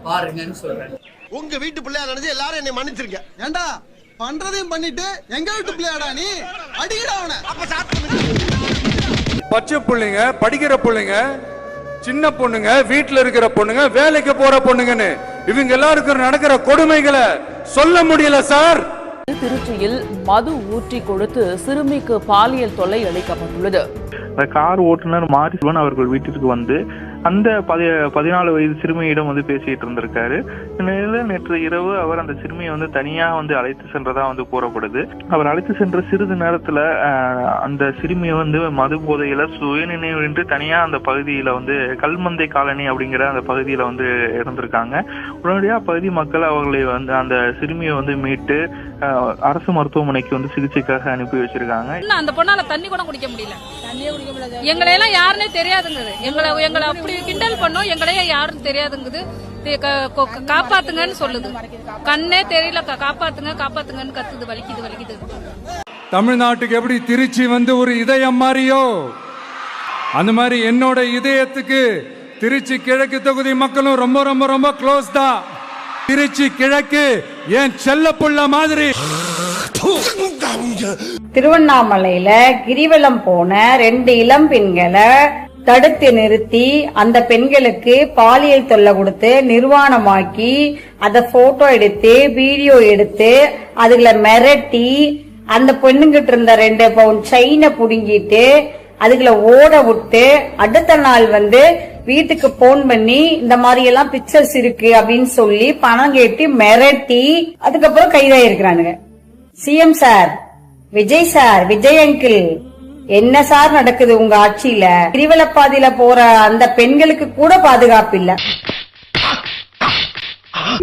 பாருங்கன்னு சொல்றாங்க. உங்க வீட்டு பிள்ளையா நினைச்சு எல்லாரும் என்னை மன்னிச்சிருங்க. ஏண்டா பண்றதையும் பண்ணிட்டு எங்க வீட்டு பிள்ளையாடா நீ அடிக்கடா அவனை. அப்ப பச்சை பிள்ளைங்க, படிக்கிற பிள்ளைங்க, சின்ன பொண்ணுங்க, வீட்டுல இருக்கிற பொண்ணுங்க, வேலைக்கு போற பொண்ணுங்கன்னு இவங்க எல்லாருக்கும் நடக்கிற கொடுமைகளை சொல்ல முடியல சார். திருச்சியில் மது ஊற்றி கொடுத்து சிறுமிக்கு பாலியல் தொல்லை அளிக்கப்பட்டுள்ளது. கார் ஓட்டுநர் மாரிசுவன் அவர்கள் வீட்டிற்கு வந்து அந்த 14 வயது சிறுமியிடம் வந்து பேசிட்டு இருந்திருக்காரு. நேற்று இரவு அவர் அந்த சிறுமியை வந்து தனியா வந்து அழைத்து சென்றதா வந்து கூறப்படுது. அவர் அழைத்து சென்ற சிறிது நேரத்துல அந்த சிறுமியை வந்து மது போதையில சுயநினைவின்றி தனியா அந்த பகுதியில வந்து கல்மந்தை காலனி அப்படிங்கிற அந்த பகுதியில வந்து இருந்திருக்காங்க. உடனடியா பகுதி மக்கள் அவர்களை வந்து அந்த சிறுமியை வந்து மீட்டு அரசு மருத்துவமனைக்கு வந்து சிகிச்சைக்காக அனுப்பி வச்சிருக்காங்க. அந்த பொண்ணால தண்ணி கூட குடிக்க முடியல. எங்களை எல்லாம் யாருன்னே தெரியாதுங்குது. எங்களை அப்படி கிண்டல் பண்ணோம், எங்களையே யாருன்னு தெரியாதுங்குது. காப்பாத்துங்கன்னு சொல்லுது. கண்ணே தெரியல, காப்பாத்துங்கன்னு கத்துது. வலிக்குது. தமிழ்நாட்டுக்கு எப்படி திருச்சி வந்து ஒரு இதயம் மாறியோ அந்த மாதிரி என்னோட இதயத்துக்கு திருச்சி கிழக்கு தொகுதி மக்களும் ரொம்ப ரொம்ப ரொம்ப க்ளோஸ் தான். திருச்சி கிழக்கு என் செல்ல புள்ள மாதிரி. திருவண்ணாமலையில கிரிவலம் போன 2 இளம் பெண்களை தடுத்து நிறுத்தி அந்த பெண்களுக்கு பாலியல் தொல்லை கொடுத்து நிர்வாணமாக்கி அத போட்டோ எடுத்து வீடியோ எடுத்து அதுல மிரட்டி அந்த பெண்ணுங்கிட்ட இருந்த 2 பவுன் செயினை புடுங்கிட்டு அதுக்குள்ள ஓட விட்டு அடுத்த நாள் வீட்டுக்கு போன் பண்ணி இந்த மாதிரி எல்லாம் பிக்சர்ஸ் இருக்கு அப்படின்னு சொல்லி பணம் கேட்டு மிரட்டி அதுக்கப்புறம் கைதாயிருக்கிறானுங்க. CM sir, Vijay sir, Vijay uncle, என்ன சார் நடக்குது உங்க ஆட்சியில? கிரிவலப்பாதையில போற அந்த பெண்களுக்கு கூட பாதுகாப்பு இல்ல.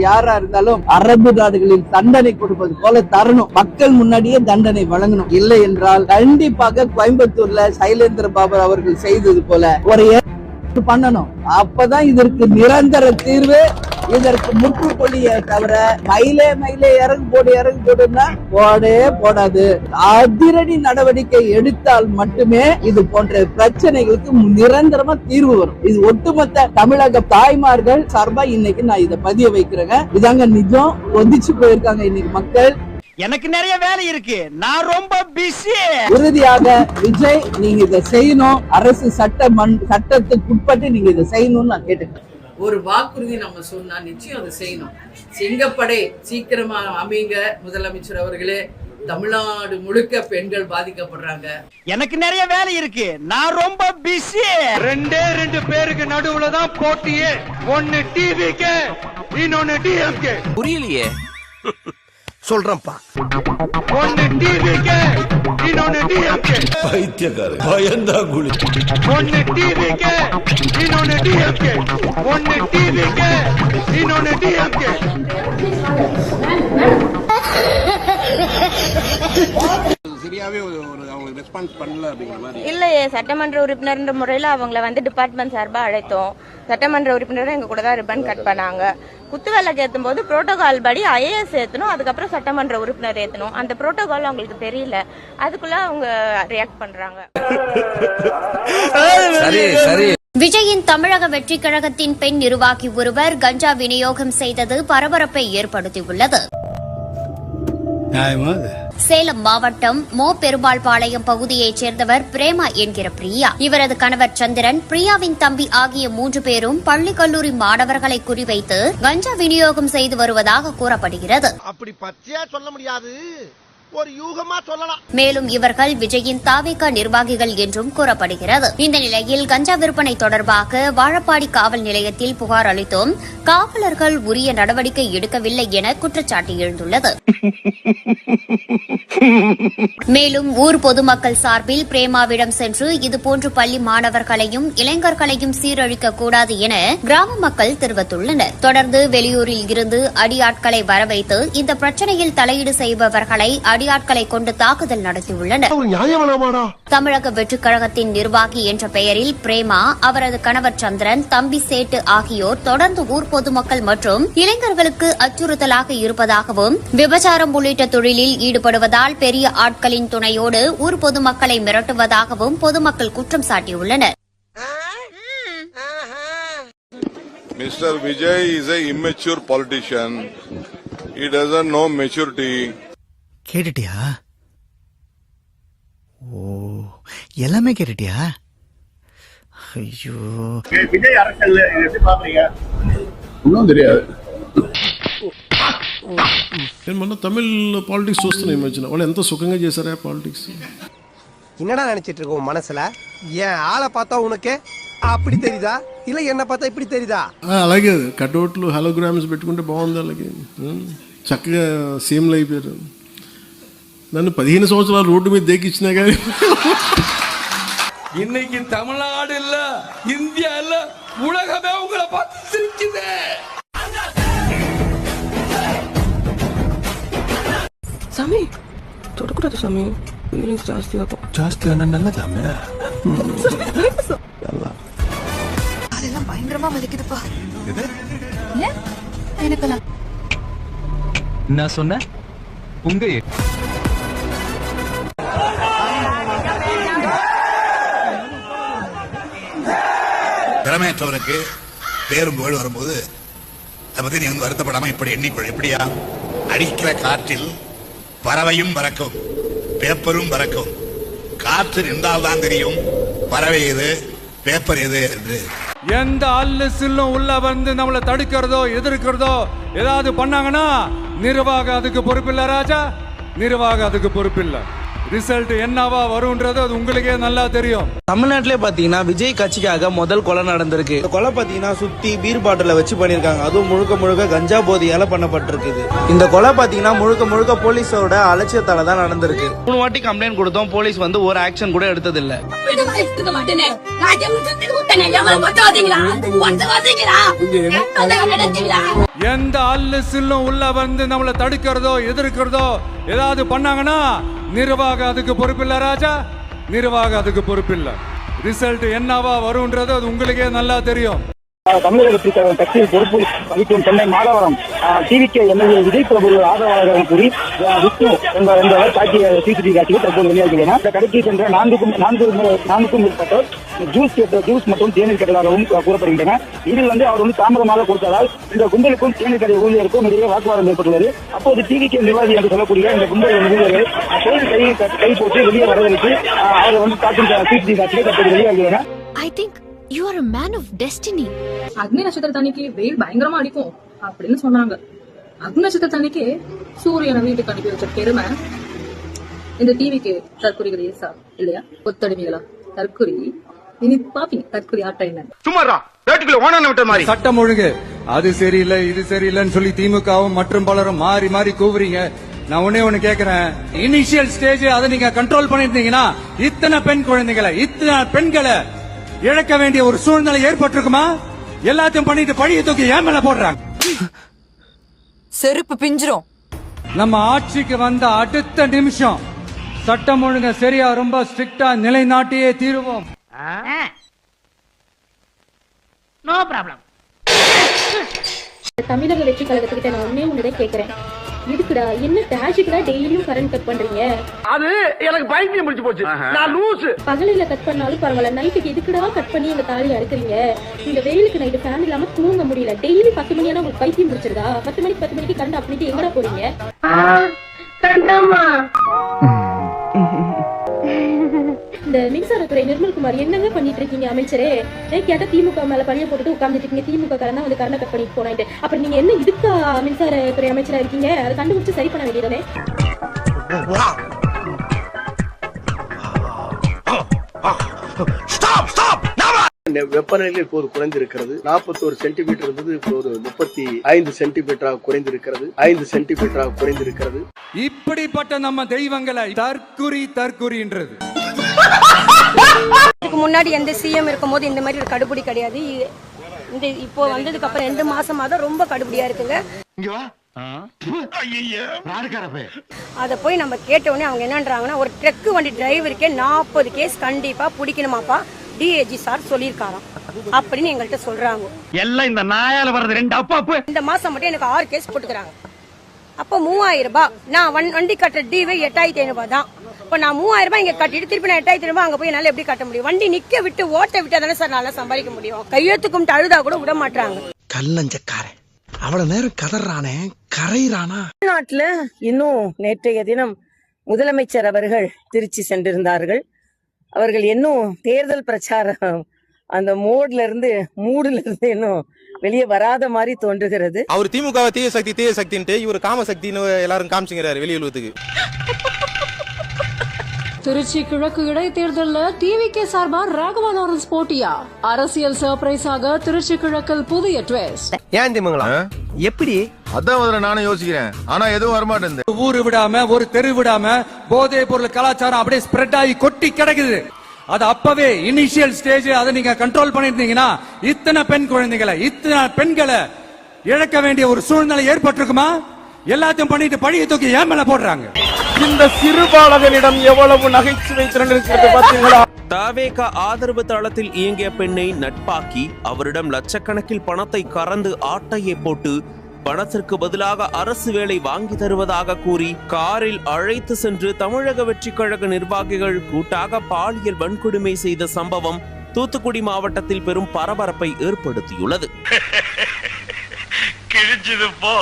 யாரா இருந்தாலும் அரபு நாடுகளில் தண்டனை கொடுப்பது போல தரணும். மக்கள் முன்னாடியே தண்டனை வழங்கணும். இல்லை என்றால் கண்டிப்பாக கோயம்புத்தூர்ல சைலேந்திர பாபு அவர்கள் செய்தது போல ஒரு பண்ணணும். அப்பதான் இதற்கு நிரந்தர தீர்வு, இதற்கு முற்றுப்புள்ளியை தவிர மயிலே இறங்கு போடுன்னா போடே போடாது. அதிரடி நடவடிக்கை எடுத்தால் மட்டுமே இது போன்ற பிரச்சனைகளுக்கு நிரந்தரமா தீர்வு வரும். இது ஒட்டுமொத்த தமிழக தாய்மார்கள் சார்பா இன்னைக்கு நான் இதை பதிய வைக்கிறேங்க. இதாங்க நிஜம். ஒதிச்சு போயிருக்காங்க இன்னைக்கு மக்கள். எனக்கு நிறைய வேலை இருக்கு, நான் ரொம்ப பிஸி. உறுதியாக விஜய், நீங்க இதை செய்யணும். அரசு சட்டத்துக்கு உட்பட்டு நீங்க இதை செய்யணும்னு நான் கேட்டுக்கிறேன். ஒரு வாக்குறுதி நம்ம சொன்னா நிச்சயம் அதை செய்யணும். சிங்கப்படை சீக்கிரமா அமைங்க முதலமைச்சர் அவர்களே. தமிழ்நாடு முழுக்க பெண்கள் பாதிக்கப்படுறாங்க. எனக்கு நிறைய வேலை இருக்கு, நான் ரொம்ப பிஸி. 2 பேருக்கு நடுவுல தான் போட்டியே. ஒன்னு டிவிக்கு, இன்னொன்னு டிஎம்கே. புரியலையே. சொல்றேன்ப்பா. ஒன்னு டிவிக்கு, இன்னொன்னு டிஎம்கே. பைத்தியக்காரன் பயந்தா குளி. ஒன்னு டிவிக்கு, இன்னொன்னு டிஎம்கே. ஒன்னு டிவிக்கு, இன்னொன்னு டிஎம்கே. சரியாவே அவங்க ரெஸ்பான்ஸ் பண்ணல அப்படிங்கிற மாதிரி. இல்லையே, சட்டமன்ற உறுப்பினர் முறையில் அவங்கள டிபார்ட்மெண்ட் சார்பா அழைத்தோம். சட்டமன்ற உறுப்பினரும் எங்க கூட தான் ரிப்பன் கட் பண்ணாங்க. குத்துவிளக்கு ஏற்றும் போது புரோட்டோகால் படி ஐஏஎஸ் ஏற்றணும், அதுக்கப்புறம் சட்டமன்ற உறுப்பினர் ஏற்றணும். அந்த புரோட்டோகால் அவங்களுக்கு தெரியல, அதுக்குள்ள அவங்க ரியாக்ட் பண்றாங்க. விஜயின் தமிழக வெற்றி கழகத்தின் பெண் நிர்வாகி ஒருவர் கஞ்சா விநியோகம் செய்தது பரபரப்பை ஏற்படுத்தியுள்ளது. சேலம் மாவட்டம் மோ பெருமாள்பாளையம் பகுதியைச் சேர்ந்தவர் பிரேமா என்கிற பிரியா. இவரது கணவர் சந்திரன், பிரியாவின் தம்பி ஆகிய 3 பேரும் பள்ளி கல்லூரி மாணவர்களை குறிவைத்து கஞ்சா விநியோகம் செய்து வருவதாக கூறப்படுகிறது. அப்படி பச்சையா சொல்ல முடியாது, ஒரு யூகமா சொல்லலாம். மேலும் இவர்கள் விஜயின் தாவேகா நிர்வாகிகள் என்றும் கூறப்படுகிறது. இந்த நிலையில் கஞ்சா விற்பனை தொடர்பாக வாழப்பாடி காவல் நிலையத்தில் புகார் அளித்தும் காவலர்கள் உரிய நடவடிக்கை எடுக்கவில்லை என குற்றச்சாட்டு எழுந்துள்ளது. மேலும் ஊர் பொதுமக்கள் சார்பில் பிரேமாவிடம் சென்று இதுபோன்று பள்ளி மாணவர்களையும் இளைஞர்களையும் சீரழிக்க கூடாது என கிராம மக்கள் தெரிவித்துள்ளனர். தொடர்ந்து வெளியூரில் இருந்து அடியாட்களை வரவைத்து இந்த பிரச்சினையில் தலையீடு செய்பவர்களை அடியாட்களை கொண்டு தாக்குதல் நடத்தியுள்ளனர். தமிழக வெற்றிக் கழகத்தின் நிர்வாகி என்ற பெயரில் பிரேமா, அவரது கணவர் சந்திரன், தம்பி சேட்டு ஆகியோர் தொடர்ந்து ஊர் பொதுமக்கள் மற்றும் இளைஞர்களுக்கு அச்சுறுத்தலாக இருப்பதாகவும், விபச்சாரம் உள்ளிட்ட தொழிலில் ஈடுபடுவதால் பெரிய ஆட்களின் துணையோடு ஊர் பொதுமக்களை மிரட்டுவதாகவும் பொதுமக்கள் குற்றம் சாட்டியுள்ளனர். Mr. Vijay is an immature politician. He doesn't know maturity. கேட்டுட்டியா? ஓ, எல்லாமே கேட்டுட்டியா? ஐயோ, விஜய் அரசியல் எப்படி பாக்குறீங்க? ஒன்றும் தெரியாது. தமிழ் பாலிடிக்ஸ் చూస్తున్నా ఈ మధ్యన వాళ్ళు ఎంత సుఖంగా చేశారా పాలిటిక్స్. என்னடா நினைச்சிட்டு இருக்க உன் மனசுல? ஏன் ஆளை பார்த்தா உனக்கு அப்படி தெரியுதா, இல்ல என்ன பார்த்தா இப்படி தெரியுதா? అలాగే కట్అవుట్లు హలోగ్రామ్స్ పెట్టుకుంటే బాగుంది. అలాగే చక్కగా సీఎంలు అయిపోయారు. నన్ను 15 సంవత్సరాలు రోడ్డు మీద దేకిచ్చినా కానీ இன்னைக்கு தமிழ்நாடு இல்ல, இந்தியா இல்ல, உலகமே உங்களை பார்த்து சிரிக்குது. சாமி தொடக்கூடாது சாமி, ஜாஸ்தியா ஜாஸ்தியான நல்லதாமே. அதெல்லாம் பயங்கரமா வலிக்குதுப்பா. எனக்கெல்லாம் நான் சொன்ன உங்க திறமையற்றவனுக்கு பேரும் புகழ் வரும்போது அதை பத்தி நீ வருத்தப்படாம இப்படி எப்படியா அடிக்கிற காற்றில் பறவையும் பறக்கும், பேப்பரும் பறக்கும். காற்று நின்றால்தான் தெரியும் பறவை எது பேப்பர் எது என்று. எந்த அல்லு சில்லும் உள்ள வந்து நம்மளை தடுக்கிறதோ எதிர்க்கிறதோ ஏதாவது பண்ணாங்கன்னா நிர்வாகம் அதுக்கு பொறுப்பில்லை ராஜா, நிர்வாகம் அதுக்கு பொறுப்பில்லை. ரிசல்ட் என்னவா வரும்ன்றது அது உங்களுக்கே நல்லா தெரியும். தமிழ்நாட்டிலே பாத்தீங்கன்னா விஜய் கட்சிக்காக முதல் கொலை நடந்திருக்கு. கொலை பாத்தீங்கன்னா சுத்தி பீர் பாட்டில வச்சு பண்ணிருக்காங்க. அதுவும் முழுக்க முழுக்க கஞ்சா போதையால பண்ணப்பட்டிருக்குது. இந்த கொலை பாத்தீங்கன்னா முழுக்க முழுக்க போலீஸோட அலட்சியத்தால தான் நடந்திருக்கு. 3 வாட்டி கம்ப்ளைண்ட் கொடுத்தோம், போலீஸ் வந்து ஒரு ஆக்ஷன் கூட எடுத்தது இல்ல. எந்த அல்லு சில்லும் உள்ள வந்து நம்மளை தடுக்கிறதோ எதிர்க்கிறதோ ஏதாவது பண்ணாங்கன்னா நிர்வாகம் அதுக்கு பொறுப்பில்லை ராஜா, நிர்வாகம் அதுக்கு பொறுப்பில்லை. ரிசல்ட் என்னவா வரும்ன்றது அது உங்களுக்கே நல்லா தெரியும். தமிழக கட்சியில் பொறுப்பு வகிக்கும் சென்னை மாதவரம் டிவிகே எம்எல்ஏ விஜய் பிரபு ஆதரவாளர்கள் கூறி விஷ்ணு என்பவர் காட்சி சிசிடிவி காட்சிகள் தற்போது வெளியாகின்றன. இந்த கடைக்கு சென்ற நான்குக்கும் மேற்பட்டோர் ஜூஸ் மற்றும் தேநீர் கேட்டதாகவும் கூறப்படுகின்றன. இதில் அவர் தாமதமாக கொடுத்ததால் இந்த கும்பலுக்கும் தேநீர் கடை ஊழியருக்கும் இடையே வாக்குவாதம் ஏற்பட்டுள்ளது. அப்போது டிவிகே நிர்வாகி என்று சொல்லக்கூடிய இந்த கும்பல் ஊழியர்கள் தோல் கை போட்டு வெளியே வரவழைத்து அவர் காட்டும் சிசிடிவி காட்சிகள் தற்போது வெளியாகின்றன. You are a man of destiny. அக்னி நட்சத்திரத்தன்னைக்கு வெயில் பயங்கரமா அடிக்கும் அப்படின்னு சொன்னாங்க. அக்னி நட்சத்திரத்தன்னைக்கு சூரியனை வீட்டுக்கு அனுப்பி வச்ச பெருமை இந்த டிவிக்கு தற்கொலைகள் ஏசா இல்லையா? கொத்தடிமைகளா தற்கொலை? இனி பாப்பி தற்கொலை ஆட்ட என்ன? சும்மாரா வேட்டுக்குள்ள ஓனான விட்ட மாதிரி சட்டம் ஒழுங்கு அது சரியில்லை இது சரியில்லைன்னு சொல்லி திமுகவும் மற்றும் பலரும் மாறி மாறி கூவுறீங்க. நான் ஒண்ணு கேக்குறேன், இனிஷியல் ஸ்டேஜ் அதை நீங்க கண்ட்ரோல் பண்ணிருந்தீங்கன்னா இத்தனை பெண் குழந்தைகளை இத்தனை பெண்களை இழக்க வேண்டிய ஒரு சூழ்நிலை ஏற்பட்டிருக்குமா? எல்லாத்தையும் பண்ணிட்டு பழிய தூக்கி ஏன் மேல போடுறாங்க. செருப்பு பிஞ்சிரும். நம்ம ஆட்சிக்கு வந்த அடுத்த நிமிஷம் சட்டம் ஒழுங்க சரியா ரொம்ப ஸ்ட்ரிக்டா நிலைநாட்டியே தீருவோம். No problem. தமிழக வெற்றி கழகத்துக்கிட்ட நான் ஒன்னே கேக்குறேன், இதுக்குடா என்ன டாஜிக்குடா டெய்லியும் கரண்ட் கட் பண்றீங்க? அது எனக்கு பைத்தியம் முடிச்சு போச்சு. நான் லூசு. பகலில கட் பண்ணாலும் பரவாயில்ல, நைட்டுக்கு எதுக்குடா கட் பண்ணி இந்த தாலியை அறுக்குறீங்க? இந்த வெயிலுக்கு நைட்டு ஃபேன் இல்லாம தூங்க முடியல. டெய்லி 10 மணி ஆனா உங்களுக்கு பைத்தியம் பிடிச்சிருதா? 10 மணிக்கு கரண்ட் ஆஃப் பண்ணிட்டு எங்கடா போறீங்க? இந்த மின்சாரத்துறை நிர்மல்குமார் என்னங்க பண்ணிட்டு இருக்கீங்க அமைச்சரே? கேட்டா திமுக மேல பழிய போட்டுட்டு உட்கார்ந்துட்டு இருக்கீங்க. திமுக காரன் வந்து கரண்ட் கட் பண்ணிட்டு போனாயிட்டு. அப்புறம் நீங்க என்ன இதுக்கா மின்சாரத்துறை அமைச்சரா இருக்கீங்க? அதை கண்டுபிடிச்சு சரி பண்ண வேண்டியதானே? வெப்பநிலை இப்போது குறைந்திருக்கிறது. 41 சென்டிமீட்டர் இருந்தது இப்போது 35 சென்டிமீட்டராக குறைந்திருக்கிறது. 5 சென்டிமீட்டராக குறைந்திருக்கிறது. இப்படிப்பட்ட நம்ம தெய்வங்களை தற்குறின்றது. இதுக்கு முன்னாடி எந்த சிஎம் இருக்கும் போது இந்த மாதிரி ஒரு கடுபடி கிடையாது. இந்த இப்போ வந்ததுக்கு அப்புறம் 2 மாசமா தான் ரொம்ப கடுபடியா இருக்குங்க. அத போய் நம்ம கேட்ட உடனே அவங்க என்னன்றாங்கன்னா, ஒரு ட்ரக் வண்டி டிரைவருக்கே 40 கேஸ் கண்டிப்பா பிடிக்கணுமாப்பா டிஏஜி சார் சொல்லியிருக்காராம் அப்படின்னு எங்கள்கிட்ட சொல்றாங்க. எல்லாம் இந்த நாயால வர்றது 2 அப்பா. இந்த மாசம் மட்டும் எனக்கு 6 கேஸ் போட்டுக்கிறாங்க. அப்போ 3000 ரூபாய். நான் வண்டி கட்டுற டிவே 8500 ரூபாய் தான். இப்ப நான் 3000 ரூபாய் இங்க கட்டிட்டு திருப்பி நான் 8500 ரூபாய் அங்க போய் என்னால எப்படி கட்ட முடியும்? வண்டி நிக்க விட்டு ஓட்ட விட்டா தானே சார் நல்லா சம்பாதிக்க முடியும். கையெழுத்துக்கும் அழுதா கூட விட மாட்டாங்க. கல்லஞ்சக்காரன் அவ்வளவு நேரம் கதறானே கரையிறானா? நாட்டுல இன்னும் நேற்றைய தினம் முதலமைச்சர் அவர்கள் திருச்சி சென்றிருந்தார்கள். அவர்கள் இன்னும் தேர்தல் பிரச்சாரம் அந்த மூடுல இருந்து இன்னும் வெளியே வராத மாதிரி தோன்றுகிறது. அவர் திமுக தீய சக்தின்ட்டு இவர் காம சக்தின்னு எல்லாரும் காமிச்சுங்கிறாரு வெளியுறவுக்கு. திருச்சி கிழக்கு இடைத்தேர்தலில் டிவிகே சார்பா ராகவா லாரன்ஸ் போட்டியா? அரசியல் சர்ப்ரைஸாக திருச்சி கிழக்கில் புதிய ட்விஸ்ட். ஏன் திமுங்களா எப்படி? அதான் நானும் யோசிக்கிறேன். ஆனா எதுவும் வரமாட்டேன். ஊரு விடாம ஒரு தெரு விடாம போதை பொருள் கலாச்சாரம் அப்படியே ஸ்ப்ரெட் ஆகி கொட்டி கிடக்குது. அது அப்பவே இனிஷியல் ஸ்டேஜ் அதை நீங்க கண்ட்ரோல் பண்ணிருந்தீங்கன்னா இத்தனை பெண் குழந்தைகளை இத்தனை பெண்களை இழக்க வேண்டிய ஒரு சூழ்நிலை ஏற்பட்டிருக்குமா? எல்லாத்தையும் பண்ணிட்டு பழிய தூக்கி ஏன் மேல போடுறாங்க. இந்த சிறுபாலகனிடம் எவ்வளவு நகைச்சுவை திறன் இருக்கிறது பாத்தீங்களா? தாவேகா ஆதரவு தளத்தில் இயங்கிய பெண்ணை நட்பாக்கி அவரிடம் லட்சக்கணக்கில் பணத்தை கறந்து ஆட்டையை போட்டு பணத்திற்கு பதிலாக அரசு வேலை வாங்கி தருவதாக கூறி காரில் அழைத்து சென்று தமிழக வெற்றி கழக நிர்வாகிகள் கூட்டாக பாலியல் வன்கொடுமை செய்த சம்பவம் தூத்துக்குடி மாவட்டத்தில் பெரும் பரபரப்பை ஏற்படுத்தியுள்ளது. கிழிஞ்சது போ,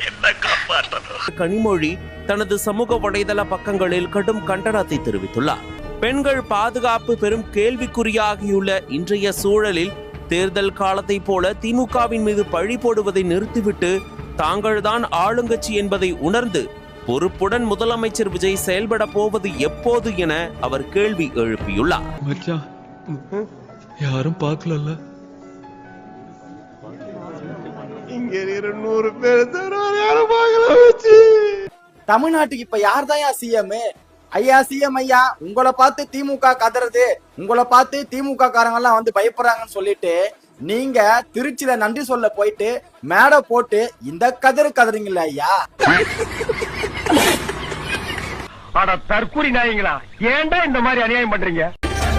என்ன காப்பாற்றணும். கனிமொழி தனது சமூக வலைதள பக்கங்களில் கடும் கண்டனத்தை தெரிவித்துள்ளார். பெண்கள் பாதுகாப்பு பெரும் கேள்விக்குறியாகியுள்ள இன்றைய சூழலில் தேர்தல் காலத்தை போல திமுகவின் மீது பழி போடுவதை நிறுத்திவிட்டு தாங்கள்தான் ஆளுங்கட்சி என்பதை உணர்ந்து பொறுப்புடன் முதலமைச்சர் விஜய் செயல்பட போவது எப்போது என அவர் கேள்வி எழுப்பியுள்ளார். யாரும் பார்க்கல, தமிழ்நாட்டுக்கு இப்ப யார் தான் சிஎம்? ஐயா சிஎம் ஐயா, உங்களை பார்த்து திமுக கதறது, உங்களை பார்த்து திமுக காரங்க எல்லாம் வந்து பயப்படுறாங்கன்னு சொல்லிட்டு நீங்க திருச்சியில நன்றி சொல்ல போயிட்டு மேடை போட்டு இந்த கதறீங்களா ஐயா? தற்கூரி நாயங்களா, ஏன்டா இந்த மாதிரி அநியாயம் பண்றீங்க?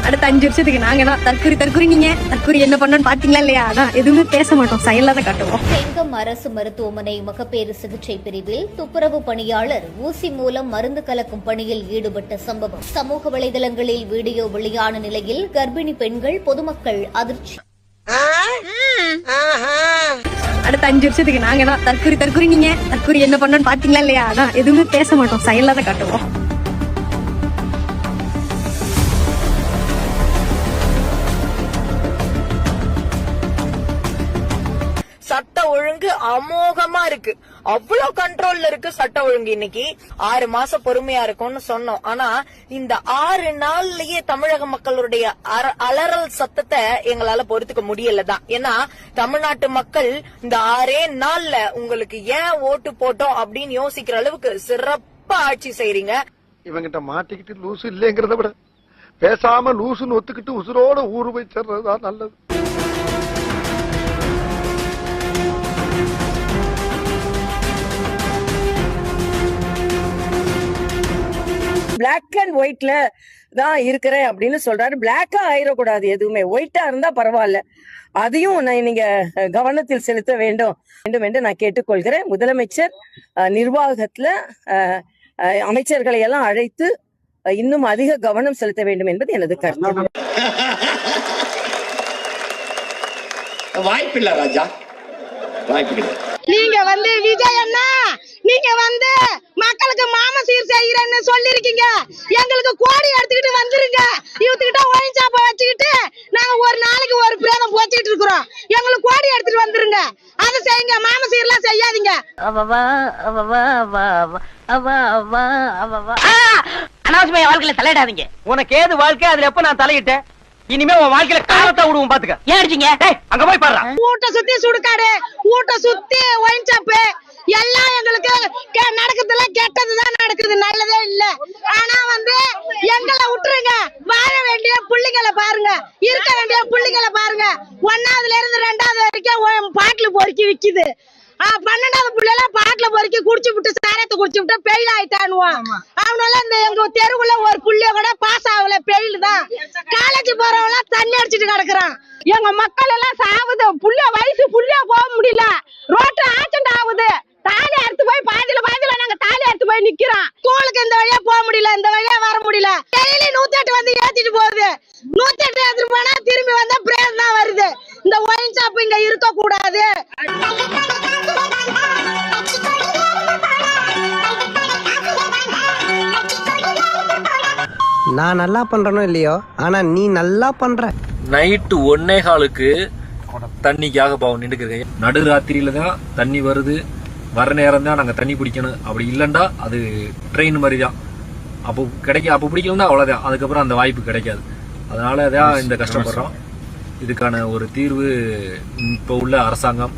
அடுத்த 5 வருஷத்துக்கு நாங்க தான் தற்கூரி நீங்க தற்கூரி என்ன பண்ணணும்னு பாத்தீங்களா இல்லையா? அதான் எதுவுமே பேச மாட்டோம், செயலாத காட்டுவோம். செங்கம் அரசு மருத்துவமனை மகப்பேறு சிகிச்சை பிரிவில் துப்புரவு பணியாளர் ஊசி மூலம் மருந்து கலக்கும் பணியில் ஈடுபட்ட சம்பவம் சமூக வலைதளங்களில் வீடியோ வெளியான நிலையில் கர்ப்பிணி பெண்கள் பொதுமக்கள் அதிர்ச்சி. அடுத்த 5 வருஷத்துக்கு நாங்க தான் தற்கூரி நீங்க தற்கூரி என்ன பண்ணணும்னு பாத்தீங்களா இல்லையா? அதான் எதுவுமே பேச மாட்டோம், செயலாத காட்டுவோம். சட்ட ஒழுங்கு அமோகமா இருக்கு, அவ்வளவு கண்ட்ரோல்ல இருக்கு சட்ட ஒழுங்கு. இன்னைக்கு 6 மாசம் பொறுமையா இருக்கும்னு சொன்னோம். ஆனா இந்த 6 நாள்லயே தமிழக மக்களுடைய அலறல் சத்தத்தை எங்களால பொறுத்துக்க முடியலதான். ஏன்னா தமிழ்நாட்டு மக்கள் இந்த 6 நாள்ல உங்களுக்கு ஏன் ஓட்டு போட்டோம் அப்படின்னு யோசிக்கிற அளவுக்கு சிறப்பா ஆட்சி செய்றீங்க. இவங்கிட்ட மாட்டிக்கிட்டு லூசு இல்லைங்கிறத விட பேசாம லூசுன்னு ஒத்துக்கிட்டு உசுரோட ஊரு போய் சேர்றதுதான் நல்லது. பிளாக் அண்ட் ஒயிட்ல தான் இருக்கிறேன் அப்படின்னு சொல்றாரு. பிளாக்கா ஆயிடக்கூடாது, எதுவுமே ஒயிட்டா இருந்தா பரவாயில்ல. அதையும் நீங்க கவனத்தில் செலுத்த வேண்டும் என்று நான் கேட்டுக்கொள்கிறேன். முதலமைச்சர் நிர்வாகத்துல அமைச்சர்களை எல்லாம் அழைத்து இன்னும் அதிக கவனம் செலுத்த வேண்டும் என்பது எனது கருத்து. வாய்ப்பில்லை ராஜா, வாய்ப்பில்லை. நீங்க வந்து விஜய் அண்ணா, நீங்க வந்து மக்களுக்கு மாமசீர் செய்யறேன்னு சொல்லிருக்கீங்க. எங்களுக்கு கோடி எடுத்துக்கிட்டு வந்துருங்க. இவத்துக்கிட்ட ஒயின் சாப்ப வச்சுக்கிட்டு நாங்க ஒரு நாளைக்கு ஒரு பிரேதம் போச்சுக்கிட்டு இருக்கிறோம். எங்களுக்கு கோடி எடுத்துட்டு வந்துருங்க. அதை செய்யுங்க, மாமசீர்லாம் செய்யாதீங்க. அனாவசியமா வாழ்க்கையில தலையிடாதீங்க. உனக்கு ஏது வாழ்க்கை, அதுல எப்ப நான் தலையிட்டேன்? இனிமே உன் வாழ்க்கையில காலத்தை விடுவோம், பாத்துக்க. ஏன் அடிச்சீங்க? அங்க போய் பாரு. ஊட்ட சுத்தி சுடுகாடு, ஊட்ட சுத்தி ஒயின் சாப்பு எல்லாம் எங்களுக்கு நடக்குதுல, கெட்டதுதான் நடக்குது, நல்லதே இல்ல. ஆனா வந்து எங்களை விட்டுருங்க. வாழ வேண்டிய புள்ளிகளை பாருங்க, இருக்க வேண்டிய புள்ளிகளை பாருங்க. 1ஆவதுல இருந்து 2ஆவது வரைக்கும் பாட்டில் பொறுக்கி விக்குது. 12ஆவது பிள்ளைலாம் பாட்டில பொறுக்கி குடிச்சு விட்டு சாரத்தை குடிச்சு விட்டு பெயில் ஆயிட்டானுவான். அவனால இந்த எங்க தெருவுல ஒரு புள்ளிய கூட பாஸ் ஆகல, பெயில் தான். காலேஜ் போறவங்க தண்ணி அடிச்சுட்டு கிடக்குறான். எங்க மக்கள் எல்லாம் சாவுது. புள்ள வயசு புள்ளியா போக முடியல, ரோட்ல ஆக்சிடென்ட் ஆகுது. தாலி அறுத்து போய் பாதியில நாங்க தாலி அறுத்து போய் நிக்கிறோம். ஸ்கூலுக்கு இந்த வழியா போக முடியல, இந்த வழியா வர முடியல. டெய்லி 108 வந்து ஏத்திட்டு போகுது. 108 ஏத்திட்டு போனா திரும்பி வந்தா பிரேம் தான் வருது. இந்த ஒயின் ஷாப் இங்க இருக்க கூடாது. நான் நல்லா பண்றனோ இல்லையோ, ஆனா நீ நல்லா பண்ற. நைட்டு 1:15க்கு தண்ணிக்காக பாவம் நின்றுக்கிறேன். நடுராத்திரியில தான் தண்ணி வருது, வர நேரம் தான் நாங்க தண்ணி பிடிக்கணும். அப்படி இல்லைண்டா அது ட்ரெயின் மாதிரி தான். அப்போ கிடைக்க, அப்போ பிடிக்கலன்னா அவ்வளவுதான். அதுக்கப்புறம் அந்த வாய்ப்பு கிடைக்காது. அதனால தான் இந்த கஷ்டப்படுறோம். இதுக்கான ஒரு தீர்வு இப்போ உள்ள அரசாங்கம்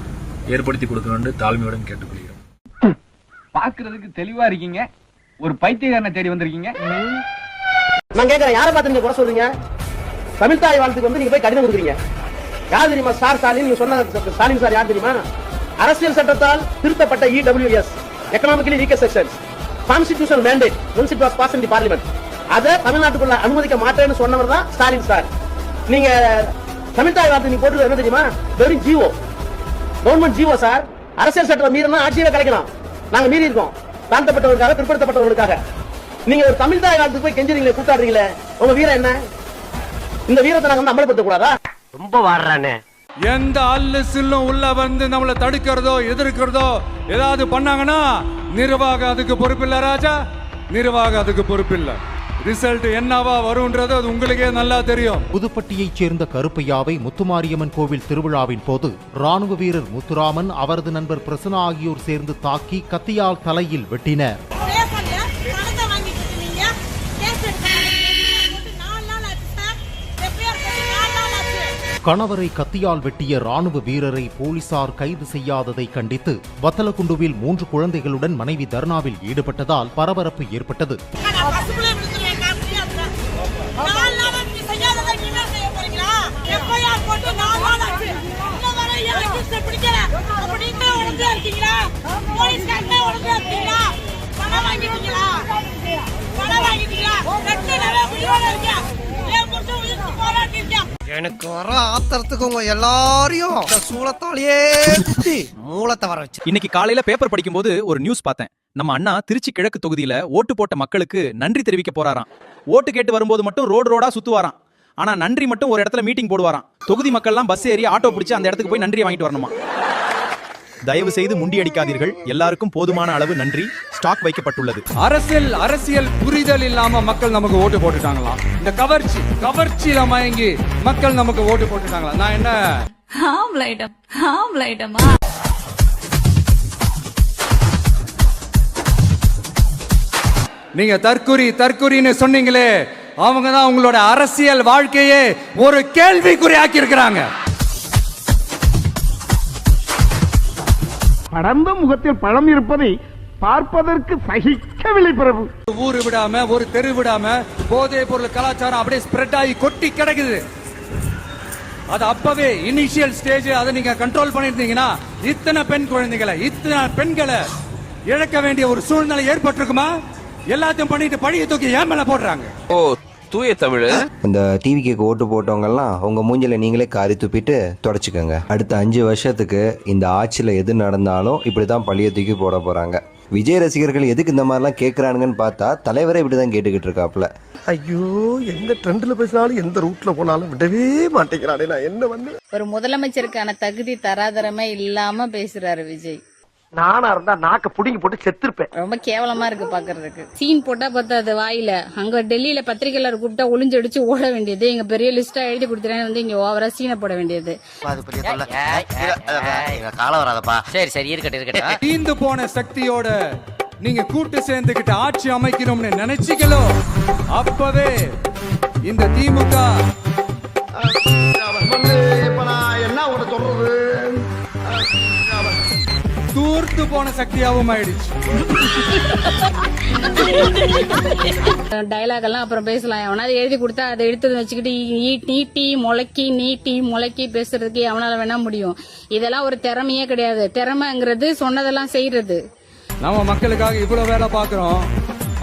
ஏற்படுத்தி கொடுக்கணும்னு தாழ்மையுடன் கேட்டுக்கொள்கிறோம். பாக்குறதுக்கு தெளிவா இருக்கீங்க, ஒரு பைத்தியக்காரனை தேடி வந்திருக்கீங்க. நான் கேட்கிறேன், யாரை பார்த்து நீங்க குறை சொல்றீங்க? தமிழ் தாய் வாழ்த்துக்கு வந்து நீங்க போய் கடிதம் கொடுக்குறீங்க. யார் தெரியுமா? ஸ்டாலின். நீங்க சொன்ன ஸ்டாலின் சார் யார் தெரியுமா? அரசியல் சட்டத்தால் திருத்தப்பட்ட EWS, economically weaker sections, constitutional mandate, once it was passed in the parliament, அதை தமிழ்நாட்டுக்குள்ள அனுமதிக்க மாட்டேன்னு சொன்னவர் தான் ஸ்டாலின் சார். நீங்க தமிழ் தாய் வார்த்தை நீங்க போட்டு என்ன தெரியுமா? வெறும் ஜிஓ, கவர்மெண்ட் ஜிஓ சார். அரசியல் சட்டத்தை மீறினா ஆட்சியை கலைக்கலாம். நாங்க மீறி இருக்கோம், தாழ்த்தப்பட்டவர்களுக்காக, பிற்படுத்தப்பட்டவர்களுக்காக. நீங்க ஒரு தமிழ் தாய் வாழ்த்துக்கு போய் கெஞ்சுறீங்களே, கூட்டாடுறீங்களே, உங்க வீரம் என்ன? இந்த வீரத்தை நாங்க வந்து அமல்படுத்த கூடாதா? ரொம்ப வாடுறானே. எந்த அல்லு சில்லும் உள்ள வந்து நம்மளை தடுக்கிறதோ எதிர்க்கிறதோ ஏதாவது பண்ணாங்கன்னா நிர்வாகம் அதுக்கு பொறுப்பில்லை ராஜா, நிர்வாகம் அதுக்கு பொறுப்பில்லை. ரிசல்ட் என்னவா வரும்ன்றது அது உங்களுக்கே நல்லா தெரியும். புதுப்பட்டியைச் சேர்ந்த கருப்பையாவை முத்துமாரியம்மன் கோவில் திருவிழாவின் போது ராணுவ வீரர் முத்துராமன் அவரது நண்பர் பிரசன்னா ஆகியோர் சேர்ந்து தாக்கி கத்தியால் தலையில் வெட்டினர். கணவரை கத்தியால் வெட்டிய ராணுவ வீரரை போலீசார் கைது செய்யாததை கண்டித்து வத்தலக்குண்டுவில் 3 குழந்தைகளுடன் மனைவி தர்ணாவில் ஈடுபட்டதால் பரபரப்பு ஏற்பட்டது. எனக்கு வர ஆத்திரத்துக்கு உங்க எல்லாரையும் சூளத்தாலேயே குத்தி மூலத்தை வர வச்சு. இன்னைக்கு காலையில பேப்பர் படிக்கும் போது ஒரு நியூஸ் பார்த்தேன். நம்ம அண்ணா திருச்சி கிழக்கு தொகுதியில ஓட்டு போட்ட மக்களுக்கு நன்றி தெரிவிக்க போறாராம். ஓட்டு கேட்டு வரும்போது மட்டும் ரோடா சுத்துவாராம். ஆனா நன்றி மட்டும் ஒரு இடத்துல மீட்டிங் போடுவாராம். தொகுதி மக்கள்லாம் பஸ் ஏறி ஆட்டோ பிடிச்சு அந்த இடத்துக்கு போய் நன்றி வாங்கிட்டு வரணுமா. தயவு செய்து முண்டி அடிக்காதீர்கள். எல்லாருக்கும் போதுமான அளவு நன்றி ஸ்டாக் வைக்கப்பட்டுள்ளது. அரசியல் புரிதல் இல்லாம மக்கள் நமக்கு ஓட்டு போட்டுட்டாங்களா? இந்த கவர்ச்சியில மயங்கி மக்கள் நமக்கு ஓட்டு போட்டுட்டாங்களா? நான் என்ன நீங்க தற்குறின்னு சொன்னீங்களே, அவங்க தான் உங்களோட அரசியல் வாழ்க்கையே ஒரு கேள்விக்குறி ஆக்கி இருக்கிறாங்க. படர்ந்த முகத்தில் பழம் இருப்பதை பார்ப்பதற்கு சகிக்கவில்லை பிரபு. ஊரு விடாம ஒரு தெரு விடாம போதை பொருள் கலாச்சாரம் அப்படியே ஸ்ப்ரெட் ஆகி கொட்டி கிடக்குது. அது அப்பவே இனிஷியல் ஸ்டேஜ் அதை நீங்க கண்ட்ரோல் பண்ணிருந்தீங்கன்னா இத்தனை பெண்களை இழக்க வேண்டிய ஒரு சூழ்நிலை ஏற்பட்டிருக்குமா? எல்லாத்தையும் பண்ணிட்டு பழிய தூக்கி ஏன் மேல போடுறாங்க. தூய தமிழ். இந்த டிவிக்கு ஓட்டு போட்டவங்க எல்லாம் உங்க மூஞ்சில நீங்களே காரி துப்பிட்டு தொடச்சுக்கோங்க. அடுத்த 5 வருஷத்துக்கு இந்த ஆட்சியில எது நடந்தாலும் இப்படிதான் பழிய தூக்கி போட போறாங்க. விஜய் ரசிகர்கள் எதுக்கு இந்த மாதிரிலாம் கேட்கறானுங்கன்னு பார்த்தா தலைவரே இப்படிதான் கேட்டுக்கிட்டு இருக்காப்ல. ஐயோ, எந்த ட்ரெண்ட்ல பேசினாலும் எந்த ரூட்ல போனாலும் விடவே மாட்டேங்கிறானே. நான் என்ன வந்து ஒரு முதலமைச்சருக்கான தகுதி தராதரமே இல்லாம பேசுறாரு விஜய். நானா இருந்தா நாக்க புடிங்கி போட்டு செத்துருப்பேன். ரொம்ப கேவலமா இருக்கு பாக்குறதுக்கு. சீன் போட்டா பத்தாது வாயில. அங்க டெல்லியில பத்திரிகையாளர் கூப்பிட்டா ஒளிஞ்சடிச்சு ஓட வேண்டியது. எங்க பெரிய லிஸ்டா எழுதி கொடுத்துறேன்னு வந்து இங்க ஓவரா சீனை போட வேண்டியது. காலம் வராதப்பா. சரி இருக்கட்டும். தீந்து போன சக்தியோட நீங்க கூட்டு சேர்ந்துகிட்டு ஆட்சி அமைக்கணும்னு நினைச்சீங்களோ அப்பவே இந்த திமுக என்ன ஒரு சொல்றது தூர்த்து போன சக்தியாவும் ஆயிடுச்சு. டயலாக் எல்லாம் அப்புறம் பேசலாம். எவனாவது எழுதி கொடுத்தா அதை எடுத்து வச்சுக்கிட்டு நீட்டி முளைக்கி பேசுறதுக்கு எவனால வேணா முடியும். இதெல்லாம் ஒரு திறமையே கிடையாது. திறமைங்கிறது சொன்னதெல்லாம் செய்யறது. நம்ம மக்களுக்காக இவ்வளவு வேலை பாக்குறோம்.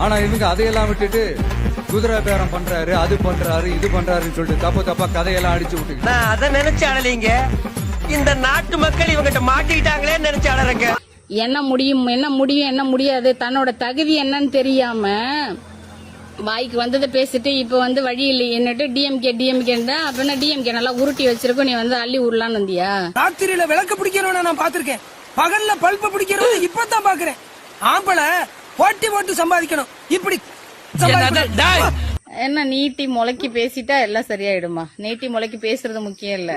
ஆனா இவங்க அதையெல்லாம் விட்டுட்டு குதிரை பேரம் பண்றாரு, அது பண்றாரு, இது பண்றாருன்னு சொல்லிட்டு தப்பா கதையெல்லாம் அடிச்சு விட்டு நான் அதை நினைச்சு அழலீங்க. இந்த நாட்டு மக்கள் இவங்கிட்ட மாட்டிக்கிட்டாங்களே நினைச்சு அழறங்க. என்ன முடியாது தன்னோட தகுதி என்னன்னு தெரியாம வாய்க்கு வந்ததை பேசிட்டு இப்ப வந்து வழி இல்லை என்னட்டு டிஎம்கே அப்படின்னா டிஎம்கே நல்லா உருட்டி வச்சிருக்கோம். நீ வந்து அள்ளி உருளான்னு வந்தியா? ராத்திரியில விளக்கு பிடிக்கிறவன நான் பாத்திருக்கேன். பகல்ல பல்ப பிடிக்கிறவன இப்பதான் பாக்குறேன். ஆம்பள போட்டு சம்பாதிக்கணும். இப்படி என்ன நீட்டி முளைக்கி பேசிட்டா எல்லாம் சரியாயிடுமா? நீட்டி முளைக்கி பேசுறது முக்கியம் இல்ல,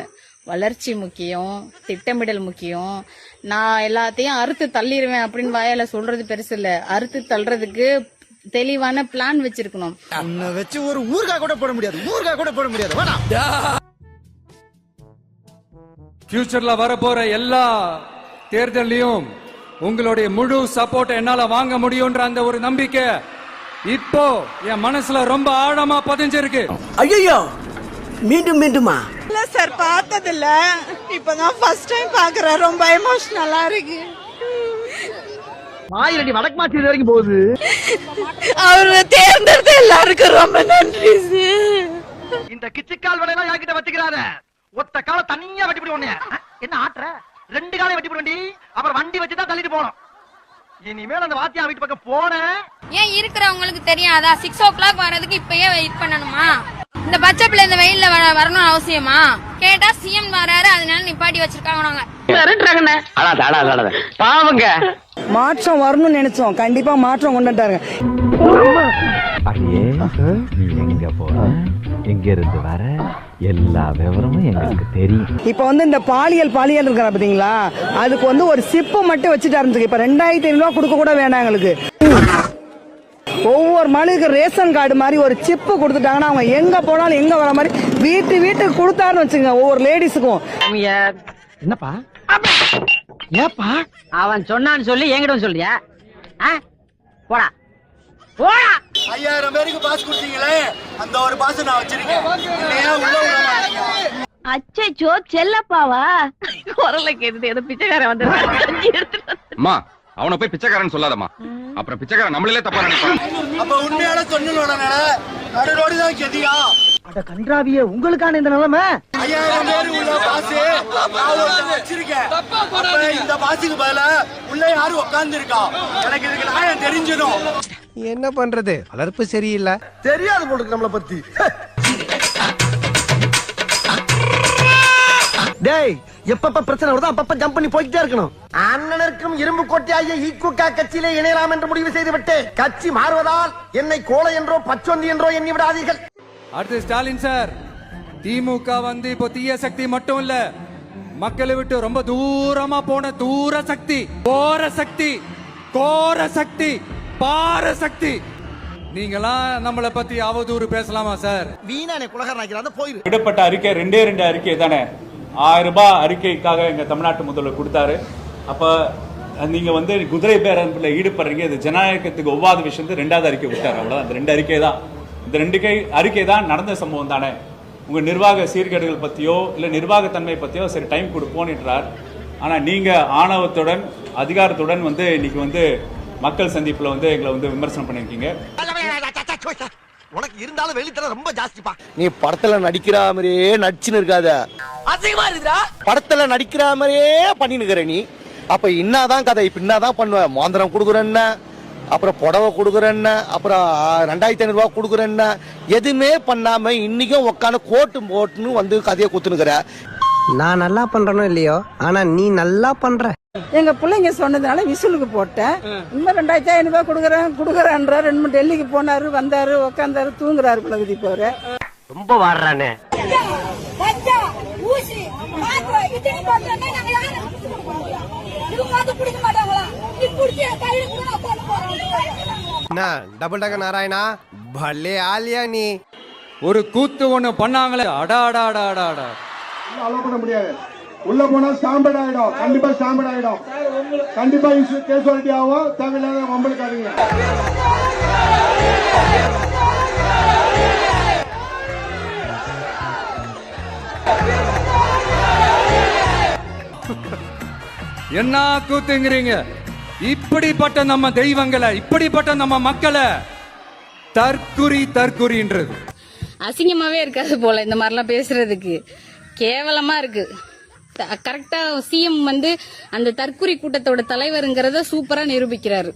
வளர்ச்சி முக்கியம், திட்டமிடல் முக்கியம். நான் எல்லாத்தையும் அறுத்து தள்ளிடுவேன் அப்படின்னு வாயால சொல்றது பெருசு இல்ல. அறுத்து தள்ளுறதுக்கு தெளிவான பிளான் வச்சிருக்கணும். வச்சு ஒரு ஊர்காய் கூட போட முடியாது. ஃபியூச்சர்ல வரப்போற எல்லா தேர்தலையும் உங்களுடைய முழு சப்போர்ட் என்னால வாங்க முடியும்ன்ற அந்த ஒரு நம்பிக்கை இப்போ என் மனசுல ரொம்ப ஆழமா பதிஞ்சிருக்கு. ஐயோ, மீண்டுமா? இல்ல சார், பார்த்ததில்ல. இப்பதான் ஃபர்ஸ்ட் டைம் பாக்குறேன். ரொம்ப எமோஷனலா இருக்கு. மாயிரடி வடக்கு மாற்றி வரைக்கும் போகுது. அவரை தேர்ந்தெடுத்த எல்லாருக்கும் ரொம்ப நன்றி சார். இந்த கிச்சிக்கால் வடையெல்லாம் யார்கிட்ட வச்சுக்கிறார? ஒத்த கால தனியா வெட்டி போடு. உடனே என்ன ஆட்டுற? 2 காலையும் வெட்டி போடு. அப்புறம் வண்டி வச்சுதான் தள்ளிட்டு போனோம். இனிமேல் அந்த வாத்தியா வீட்டு பக்கம் போன ஏன் இருக்கிறவங்களுக்கு தெரியாதா? 6 o'clock வரதுக்கு இப்பயே வெயிட் பண்ணணுமா? இந்த பச்சை பிள்ளை இந்த வெயில்ல வரணும்னு அவசியமா? கேட்டா சிஎம் வராரு அதனால நிப்பாட்டி வச்சிருக்காங்க. நாங்க பாவங்க மாற்றம் வரணும்னு நினைச்சோம், கண்டிப்பா மாற்றம் கொண்டுட்டாங்க. நீ எங்க போற, எங்க இருந்து வர, எல்லா விவரமும் எங்களுக்கு தெரியும். இப்ப இந்த பாலியல் இருக்கிற பாத்தீங்களா, அதுக்கு ஒரு சிப்பு மட்டும் வச்சுட்டாரு. இப்ப 2500 ரூபாய் கொடுக்க கூட வேணாம் எங்களுக்கு. ஒவ்வொரு மனுக்கு ரேஷன் கார்டு மாதிரி ஒரு சிப்பு கொடுத்துட்டாங்கன்னா அவங்க எங்க போனாலும் எங்க வர மாதிரி வீட்டுக்கு கொடுத்தாருன்னு வச்சுங்க ஒவ்வொரு லேடிஸுக்கும். என்னப்பா ஏப்பா அவன் சொன்னான்னு சொல்லி என்கிட்ட சொல்றியா? போடா போடா. 5000 பேருக்கு பாஸ் கொடுத்தீங்களே, அந்த ஒரு பாஸ் நான் வச்சிருக்கேன். இல்லையா உள்ள விட அச்சோ செல்லப்பாவா குரலை கேட்டுட்டு ஏதோ பிச்சைக்காரன் அம்மா அவனை போய் பிச்சைக்காரன் சொல்லாதம்மா, அப்புறம் பிச்சைக்காரன் நம்மளே தப்பா நினைப்பான். அப்ப உண்மையான சொன்னோட நடுரோடி தான் கெதியா. அட கன்றாவியே, உங்களுக்கான இந்த நிலைமை. 5000 பேர் உள்ள பாஸ் நான் வச்சிருக்கேன். இந்த பாஸுக்கு பதிலா உள்ள யாரு உட்கார்ந்து இருக்கா, எனக்கு இதுக்கு நான் தெரிஞ்சிடும். என்ன பண்றது, வளர்ப்பு சரியில்லை. தெரியாது போல நம்மளை பத்தி. டேய் எப்பப்ப பிரச்சனை வருதோ அப்பப்ப ஜம்ப் பண்ணி போய்கிட்டே இருக்கணும். அண்ணனருக்கும் இரும்பு கோட்டையாகிய ஈக்குகா கட்சியிலே இணையலாம் என்று முடிவு செய்து விட்டு கட்சி மாறுவதால் என்னை கோலை என்றோ பச்சொந்தி என்றோ எண்ணி விடாதீர்கள். அடுத்து ஸ்டாலின் சார், திமுக இப்போ தீய சக்தி மட்டும் இல்ல, மக்களை விட்டு ரொம்ப தூரமா போன தூர சக்தி, கோர சக்தி, கோர சக்தி, பார சக்தி. நீங்களாம் நம்மளை பத்தி அவதூறு பேசலாமா சார்? வீணானே குலகரனாக்கிறாங்க போயிரு. விடப்பட்ட அறிக்கை 2 அறிக்கை தானே. 1000 ரூபாய் அறிக்கைக்காக எங்க தமிழ்நாட்டு முதல்வர் கொடுத்தாரு. அப்ப நீங்க குதிரை பேரன்பில் ஈடுபடுறீங்க, இது ஜனநாயகத்துக்கு ஒவ்வாத விஷயம். 2வது அறிக்கை விட்டார், அவ்வளவுதான். இந்த 2 அறிக்கை தான், இந்த 2 அறிக்கை தான் நடந்த சம்பவம் தானே. உங்க நிர்வாக சீர்கேடுகள் பத்தியோ இல்ல நிர்வாகத்தன்மை பத்தியோ சரி டைம் கொடுப்போன்றார். ஆனா நீங்க ஆணவத்துடன் அதிகாரத்துடன் இன்னைக்கு மக்கள் சந்திப்புல எங்களை விமர்சனம் பண்ணிருக்கீங்க. உனக்கு இருந்தாலும் வெளித்தர ரொம்ப ஜாஸ்திப்பா. நீ படத்துல நடிக்கிற மாதிரியே நடிச்சுன்னு இருக்காத, அதிகமா இருக்குடா. படத்துல நடிக்கிற மாதிரியே பண்ணினுக்கிற நீ. அப்ப இன்னாதான் கதை, இப்ப இன்னாதான் பண்ணுவ. மோந்திரம் கொடுக்குறேன்ன, அப்புறம் புடவை கொடுக்குறேன்ன, அப்புறம் 2500 ரூபாய் கொடுக்குறேன்ன, எதுவுமே பண்ணாம இன்னைக்கும் உட்காந்து கோட்டு போட்டுன்னு கதையை குத்துனுக்குற. நான் நல்லா பண்றனோ இல்லையோ, ஆனா நீ நல்லா பண்ற. எங்க பிள்ளைங்க சொன்னதுனால விசுலுக்கு போட்டேன். இன்னும் 2500 ரூபாய் கொடுக்குறேன்ற 2 டெல்லிக்கு போனாரு, வந்தாரு, உட்காந்தாரு, தூங்குறாரு பழகுதி போற. ரொம்ப வாடுறானே. டபுள் டக்க நாராயணா பல்லே ஆலியா நீ. ஒரு கூத்து ஒண்ணு பண்ணாங்களே, அடா அடா அடா அடா அடா. அலோவ் பண்ண முடியாது. உள்ள போனா ஸ்டாம்பட் ஆயிடும், கண்டிப்பா ஸ்டாம்பட் ஆயிடும், கண்டிப்பா கேசுவாலிட்டி ஆகும். தேவையில்லாத மம்பளுக்காதீங்க. என்ன கூத்துங்கிறீங்க? இப்படிப்பட்ட நம்ம தெய்வங்களை, இப்படிப்பட்ட நம்ம மக்களை தற்குறின்றது அசிங்கமாவே இருக்காது போல இந்த மாதிரிலாம் பேசுறதுக்கு. கேவலமா இருக்கு. கரெக்டா சிஎம் அந்த தற்குறி கூட்டத்தோட தலைவருங்கிறத சூப்பரா நிரூபிக்கிறாரு.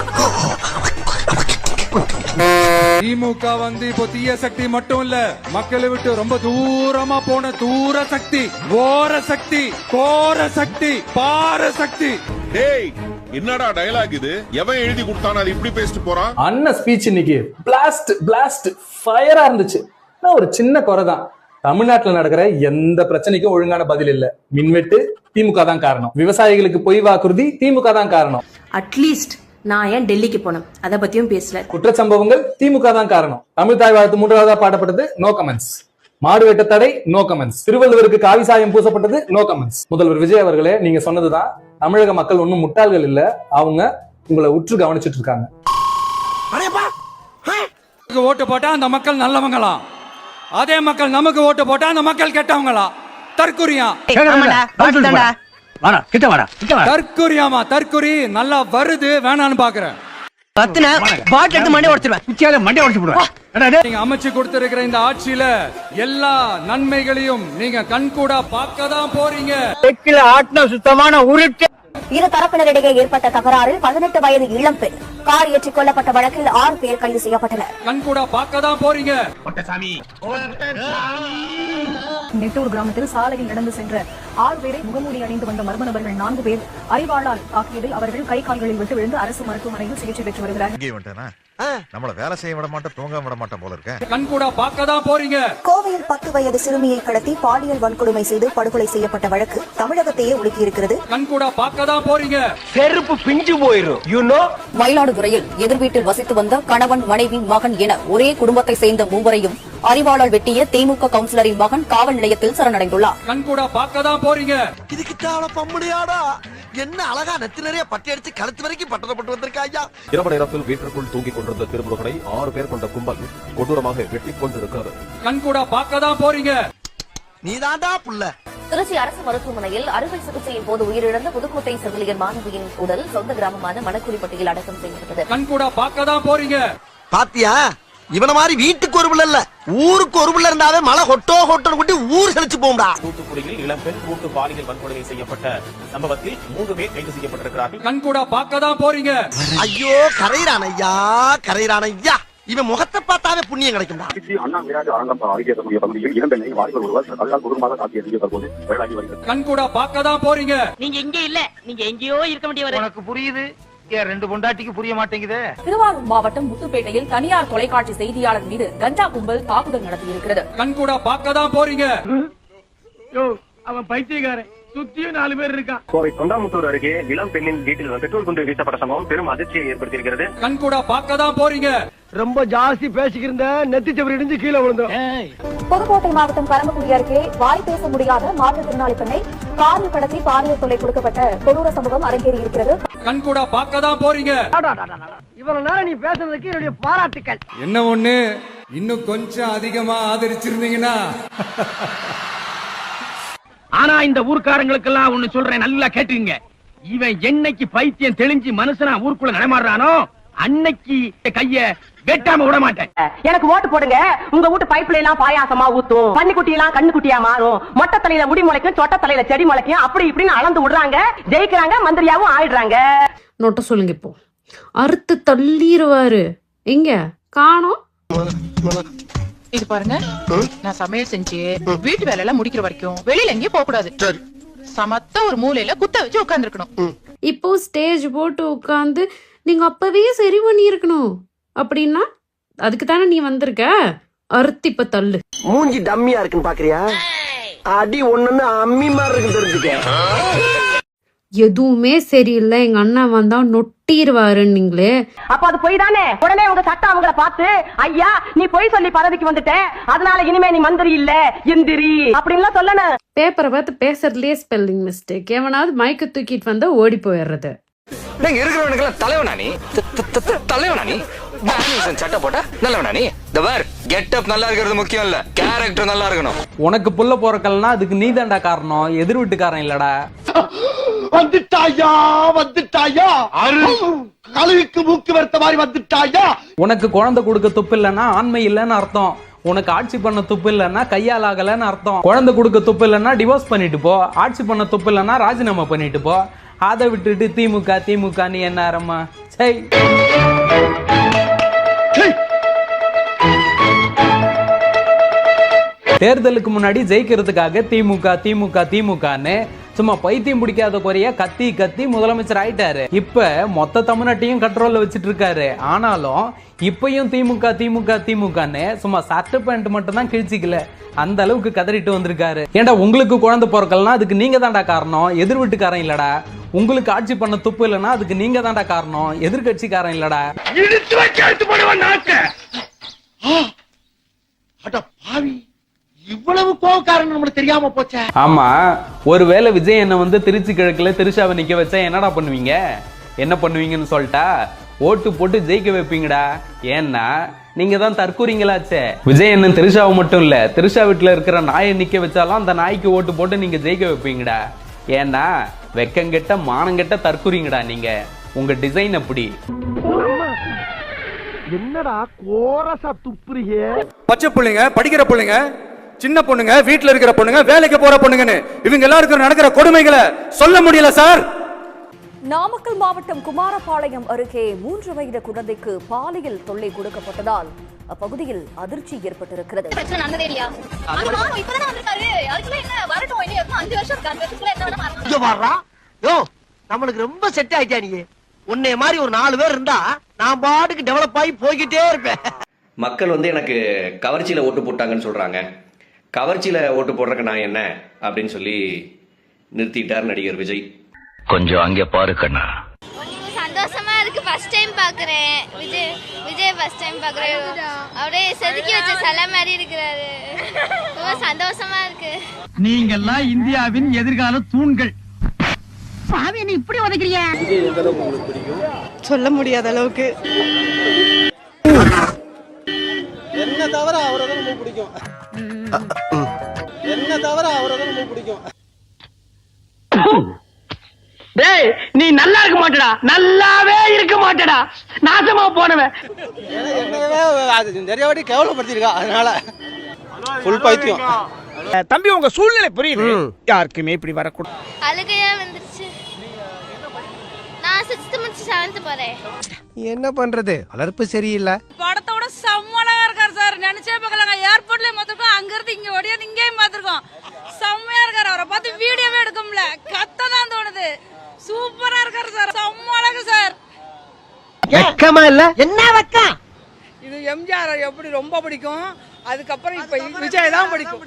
திமுக இப்போ தீய சக்தி மட்டும் இல்ல, மக்களை விட்டு ரொம்ப தூரமா போன தூர சக்தி, கோர சக்தி, கோர சக்தி, பார சக்தி. டேய் என்னடா டயலாக் இது? எவன் எழுதி கொடுத்தானே அது இப்படி பேசிட்டு போறான்? அண்ணன் ஸ்பீச் இன்னைக்கு பிளாஸ்ட் ஃபயரா இருந்துச்சு. ஒரு சின்ன குறைதான், தமிழ்நாட்டில் நடக்கிற எந்த பிரச்சனைக்கும் ஒழுங்கான பதில் இல்ல. மின்வெட்டு திமுக தான் காரணம், விவசாயிகளுக்கு பொய் வாக்குறுதி திமுக தான் காரணம். அட்லீஸ்ட் நான் ஏன் டெல்லிக்கு போனேன் அதை பத்தியும் பேசல. குற்றச்சம்பவங்கள் திமுக தான் காரணம். தமிழ் தாய் வாழ்த்து 3வதா பாடப்பட்டது, நோ கமெண்ட்ஸ். மாடு வெட்ட தடை, நோ கமெண்ட்ஸ். திருவள்ளுவருக்கு காவி சாயம் பூசப்பட்டது, நோ கமெண்ட்ஸ். முதல்வர் விஜய் அவர்களே, நீங்க சொன்னதுதான், தமிழக மக்கள் ஒன்னும் முட்டாள்கள் இல்ல, அவங்க உங்களை உற்று கவனிச்சுட்டு இருக்காங்க. ஓட்டு போட்டா அந்த மக்கள் நல்லவங்களா, அதே மக்கள் நமக்கு ஓட்டு போட்டா அந்த மக்கள் கெட்டவங்களா? தற்குறியா? தற்குறியாமா? தற்குறி நல்லா வருது, வேணான்னு பாக்குறேன். நீங்க அமைச்சு கொடுத்திருக்கிற இந்த ஆட்சியில எல்லா நன்மைகளையும் நீங்க கண்கூடா பார்க்க தான் போறீங்க. ஆட்டின சுத்தமான உருட்டு இரு தரப்பினரிடையே ஏற்பட்ட தகராறில் 18 வயது இளம்பெண் கார் ஏற்றிக் கொல்லப்பட்ட வழக்கில் 6 பேர் கைது செய்யப்பட்டனர். கண்கூடா பார்க்கதான் போறீங்க. நெட்டூர் கிராமத்தில் சாலையில் நடந்து சென்ற 6 பேரை முகமூடி அணிந்து வந்த மர்ம நபர்கள் 4 பேர் அறிவாளால் தாக்கியதில் அவர்கள் கை கால்களில் விட்டு விழுந்து அரசு மருத்துவமனையில் சிகிச்சை பெற்று வருகிறார்கள். நம்மள வேலை செய்ய விட மாட்டோம், தூங்க விட மாட்டோம் போல இருக்க. கண்கூடா பார்க்கதான் போறீங்க. கோவையில் 10 வயது சிறுமியை கடத்தி பாலியல் வன்கொடுமை செய்து படுகொலை செய்யப்பட்ட வழக்கு தமிழகத்தையே உலுக்கியிருக்கிறது. கண்கூடா பார்க்கதான் போறீங்க. செருப்பு பிஞ்சு போயிரும். மயிலாடுதுறையில் எதிர் வீட்டில் வசித்து வந்த கணவன், மனைவி, மகன் என ஒரே குடும்பத்தை சேர்ந்த மூவரையும் அறிவாளால் வெட்டிய திமுக கவுன்சிலரின் மகன் காவல் நிலையத்தில் சரணடைந்துள்ளார். கண்கூடா பார்க்கதான் போறீங்க. இதுக்கு தாவள பம்முடியாடா. என்ன அழகா நெத்தி நிறைய பட்டி அடிச்சு கழுத்து வரைக்கும் பட்டப்பட்டு வந்திருக்காயா. இரவு நேரத்தில் வீட்டிற்குள் தூங்கிக் கொண்டிருந்த திருமுருகனை 6 பேர் கொண்ட கும்பல் கொடூரமாக வெட்டி கொண்டிருக்கிறது. கண்கூடா பார்க்கதான் போறீங்க. நீதாண்டா புள்ள. திருச்சி அரசு மருத்துவமனையில் அறுவை சிகிச்சையின் போது உயிரிழந்த புதுக்கோட்டை செவிலியர் மாணவியின் உடல் சொந்த கிராமமான மணக்குடிப்பட்டியில் அடக்கம் செய்யப்பட்டது. கண்கூடா பார்க்கதான் போறீங்க. பாத்தியா, இவன மாதிரி வீட்டுக்கு ஒரு பிள்ளை இல்ல, ஊருக்கு ஒரு பிள்ளை இருந்தாவே மழை கொட்டோ கொட்டோ கொட்டி ஊர் செழிச்சு போகும்டா. தூத்துக்குடியில் இளம்பெண் கூட்டு பாலியல் வன்கொடுமை செய்யப்பட்ட சம்பவத்தில் 3 பேர் கைது செய்யப்பட்டிருக்கிறார்கள். கண்கூடா பார்க்கதான் போறீங்க. ஐயோ கரையிறான் ஐயா, கரையிறான் ஐயா. இவன் முகத்தை பார்த்தாவே புண்ணியம் கிடைக்கும்டா. கண்கூடா பார்க்கதான் போறீங்க. நீங்க இங்க இல்ல, நீங்க எங்கேயோ இருக்க வேண்டியவர். உனக்கு புரியுது, ஏன் 2 பொண்டாட்டிக்கு புரிய மாட்டேங்குது. திருவாரூர் மாவட்டம் முத்துப்பேட்டையில் தனியார் தொலைக்காட்சி செய்தியாளர் மீது கஞ்சா கும்பல் தாக்குதல் நடத்தியிருக்கிறது. கண்கூடா பார்க்கதான் போறீங்க. அவன் பைத்தியக்காரன், சுத்தியும் 4 பேர் இருக்கான். கோவை தொண்டாமுத்தூர் அருகே இளம் பெண்ணின் வீட்டில் பெட்ரோல் குண்டு வீசப்பட்ட சம்பவம் பெரும் அதிர்ச்சியை ஏற்படுத்தியிருக்கிறது. கண்கூடா பார்க்கதான் போறீங்க. ரொம்ப ஜாஸ்தி பேசிக்கிருந்த நெத்தி செவரி இடிஞ்சு கீழே விழுந்தோம். புதுக்கோட்டை மாவட்டம் பரமக்குடி அருகே வாய் பேச முடியாத மாற்றுத்திறனாளி பெண்ணை காரில் கடத்தி பாலியல் தொல்லை கொடுக்கப்பட்ட கொடூர சம்பவம் அரங்கேறி இருக்கிறது. கண்கூடா பார்க்கதான் போறீங்க. இவ்வளவு நேரம் நீ பேசுறதுக்கு என்னுடைய பாராட்டுக்கள். என்ன ஒண்ணு, இன்னும் கொஞ்சம் அதிகமா ஆதரிச்சிருந்தீங்கன்னா. ஆனா இந்த ஊர்க்காரங்களுக்கெல்லாம் ஒண்ணு சொல்றேன், நல்லா கேட்டுங்க. இவன் என்னைக்கு பைத்தியம் தெளிஞ்சு மனுஷனா ஊருக்குள்ள நடமாடுறானோ அன்னைக்கு கைய வெட்டாம விட மாட்டேன். எனக்கு ஓட்டு போடுங்க. உங்க வீட்டு பைப்ல எல்லாம் பாயாசமா ஊத்தும், பன்னிக்குட்டி எல்லாம் கண்ணுக்குட்டியா மாறும், மொட்டை தலையில முடி முளைக்கும், சொட்ட தலையில செடி முளைக்கும், அப்படி இப்படின்னு அளந்து விடுறாங்க, ஜெயிக்கிறாங்க, மந்திரியாவும் ஆயிடுறாங்க. நோட்ட சொல்லுங்க. இப்போ அறுத்து தள்ளிடுவாரு. எங்க காணோம்? இது பாருங்க, நான் சமையல் செஞ்சு வீட்டு வேலை எல்லாம் முடிக்கிற வரைக்கும் வெளியில எங்கேயும் போக கூடாது. சமத்த ஒரு மூலையில குத்த வச்சு உட்கார்ந்து இருக்கணும். இப்போ ஸ்டேஜ் போட்டு உட்காந்து நீங்க அப்பவே சரி பண்ணி இருக்கணும். அப்படின்னா அதுக்கு தானே நீ வந்திருக்க. அறுத்து இப்ப தள்ளு. மூஞ்சி டம்மியா இருக்குன்னு பாக்குறியா? அடி ஒண்ணுன்னு அம்மி மாதிரி இருக்கு தெரிஞ்சுக்க. எதுவுமே சரியில்லை, எங்க அண்ணன் வந்தா நொட்டிடுவாருன்னீங்களே. அப்ப அது பொய் தானே. உடனே உங்க சட்டம் அவங்கள பார்த்து, ஐயா நீ பொய் சொல்லி பதவிக்கு வந்துட்ட, அதனால இனிமே நீ மந்திரி இல்ல எந்திரி அப்படின்னு சொல்லணும். பேப்பரை பார்த்து பேசுறதுலயே ஸ்பெல்லிங் மிஸ்டேக். எவனாவது மயக்க தூக்கிட்டு வந்தா ஓடி போயிடுறது. நீங்க இருக்கிறவனுக்கு தலைவனா நீ? தலைவனா நீ? சட்டை போட்டா நல்லவனா நீ? கெட்டப் நல்லா இருக்கிறது முக்கியம் இல்ல, கேரக்டர் நல்லா இருக்கணும். உனக்கு புள்ள போறக்கல்னா அதுக்கு நீ தாண்டா காரணம், எதிர் வீட்டுக்காரன் இல்லடா. வந்துட்டாயா வந்துட்டாயா, கழுவிக்கு மூக்கு வருத்த மாதிரி வந்துட்டாயா. உனக்கு குழந்தை கொடுக்க துப்பு இல்லைன்னா ஆண்மை இல்லைன்னு அர்த்தம். உனக்கு ஆட்சி பண்ண துப்பு இல்லைன்னா கையால் ஆகலன்னு அர்த்தம். குழந்தை கொடுக்க துப்பு இல்லைன்னா டிவோர்ஸ் பண்ணிட்டு போ, ஆட்சி பண்ண துப்பு இல்லைன்னா ராஜினாமா பண்ணிட்டு போ. அதை விட்டுட்டு திமுக திமுக நீ என்ன ஆரம்பா? சரி, தேர்தலுக்கு முன்னாடி ஜெயிக்கிறதுக்காக திமுக திமுக திமுகன்னு சும்மா பைத்தியம் பிடிக்காத குறைய கத்தி கத்தி முதலமைச்சர் ஆயிட்டாரு. இப்ப மொத்த தமிழ்நாட்டையும் கண்ட்ரோல்ல வச்சிட்டு இருக்காரு. ஆனாலும் இப்பயும் திமுக திமுக திமுகன்னு சும்மா சட்டை பேண்ட் மட்டும் தான் கிழிச்சிக்கல, அந்த அளவுக்கு கதறிட்டு வந்திருக்காரு. ஏண்டா உங்களுக்கு குழந்தை பிறக்கலன்னா அதுக்கு நீங்க தாண்டா காரணம், எதிர் வீட்டுக்காரன் இல்லடா. உங்களுக்கு ஆட்சி பண்ண துப்பு இல்லைன்னா அதுக்கு நீங்க தாண்டா காரணம், எதிர்கட்சிக்காரன் இல்லடா. இவ்வளவு கோவக்காரன் நம்மளுக்கு தெரியாம போச்சே. ஆமா, ஒருவேளை விஜய் என்ன வந்து திருச்சி கிழக்குல திருஷாவை நிக்க வச்சா என்னடா பண்ணுவீங்க? என்ன பண்ணுவீங்கன்னு சொல்லிட்டா, ஓட்டு போட்டு ஜெயிக்க வைப்பீங்கடா. ஏன்னா நீங்க தான் தற்கூறீங்களாச்சே. விஜய் என்ன திருஷாவை மட்டும் இல்ல, திருஷா வீட்டுல இருக்கிற நாயை நிக்க வச்சாலும் அந்த நாய்க்கு ஓட்டு போட்டு நீங்க ஜெயிக்க வைப்பீங்கடா. ஏன்னா வெக்கங்கெட்ட மானங்கெட்ட தற்கூறீங்கடா நீங்க. உங்க டிசைன் அப்படி. என்னடா கோரசா துப்புறியே? பச்சை பிள்ளைங்க, படிக்கிற பிள்ளைங்க, சின்ன பொண்ணுங்க, வீட்டுல இருக்கிற பொண்ணுங்க, வேலைக்கு போற பொண்ணுங்கன்னு இவங்க எல்லாருக்கும் நடக்கிற கொடுமைகளை சொல்ல முடியல சார். நாமக்கல் மாவட்டம் குமாரபாளையம் அருகே 3 வயது குழந்தைக்கு பாலியல் தொல்லை கொடுக்கப்பட்டதால் அப்பகுதியில் அதிர்ச்சி ஏற்பட்டிருக்கிறது. நம்மளுக்கு ரொம்ப செட் ஆயிட்டா நீ. உன்னைய மாதிரி ஒரு 4 பேர் இருந்தா நான் பாட்டுக்கு டெவலப் ஆகி போய்கிட்டே இருப்பேன். மக்கள் வந்து எனக்கு கவர்ச்சியில ஓட்டு போட்டாங்கன்னு சொல்றாங்க. கவர்ச்சியில ஓட்டு போடுறதுக்கு நான் என்ன அப்படின்னு சொல்லி நிறுத்திட்டார் நடிகர் விஜய். கொஞ்சம் அங்கே பாரு கண்ணா. சந்தோஷமா இருக்கு. ஃபர்ஸ்ட் டைம் பாக்குறேன் விஜய் ஃபர்ஸ்ட் டைம் பாக்குறேன். அப்படியே செதுக்கி வச்ச சிலை மாதிரி இருக்கிறாரு. ரொம்ப சந்தோஷமா இருக்கு. நீங்கெல்லாம் இந்தியாவின் எதிர்கால தூண்கள். சாமி நீ இப்படி உதைக்கிறீங்க. விஜய் எந்த அளவுக்கு உங்களுக்கு பிடிக்கும்? சொல்ல முடியாத அளவுக்கு. என்ன தவிர அவரை தான் ரொம்ப பிடிக்கும். என்ன தவிர அவரை தான் ரொம்ப பிடிக்கும். டேய் நீ நல்லா இருக்க மாட்டடா. நல்லாவே இருக்க மாட்டடா. நாசமா போனவன். நிறைய வாட்டி கேவலப்படுத்திருக்கா. அதனால ஃபுல் பைத்தியம். தம்பி உங்க சூழ்நிலை புரியுது. யாருக்குமே இப்படி வரக்கூடாது. அழுகையா வந்துருச்சு. நான் 6th முடிச்சு 7th போறேன். என்ன பண்றது, வளர்ப்பு சரியில்லை. படத்தோட செம்மலா இருக்காரு சார். நினைச்சே பார்க்கலாங்க. ஏர்போர்ட்லயே பார்த்திருக்கோம், அங்க இருந்து இங்க ஓடியாந்து இங்கேயும் பார்த்திருக்கோம். செம்மையா இருக்காரு. அவரை பார்த்து வீடியோவே எடுக்க முடியல. கத்ததான் தோணுது. சூப்பரா இருக்காரு சார். செம்மலகு சார். வெக்கமா இல்ல? என்ன வெக்கம்? இது எம்ஜிஆர் எப்படி ரொம்ப பிடிக்கும். அதுக்கப்புறம் இப்ப விஜய் தான் பிடிக்கும்.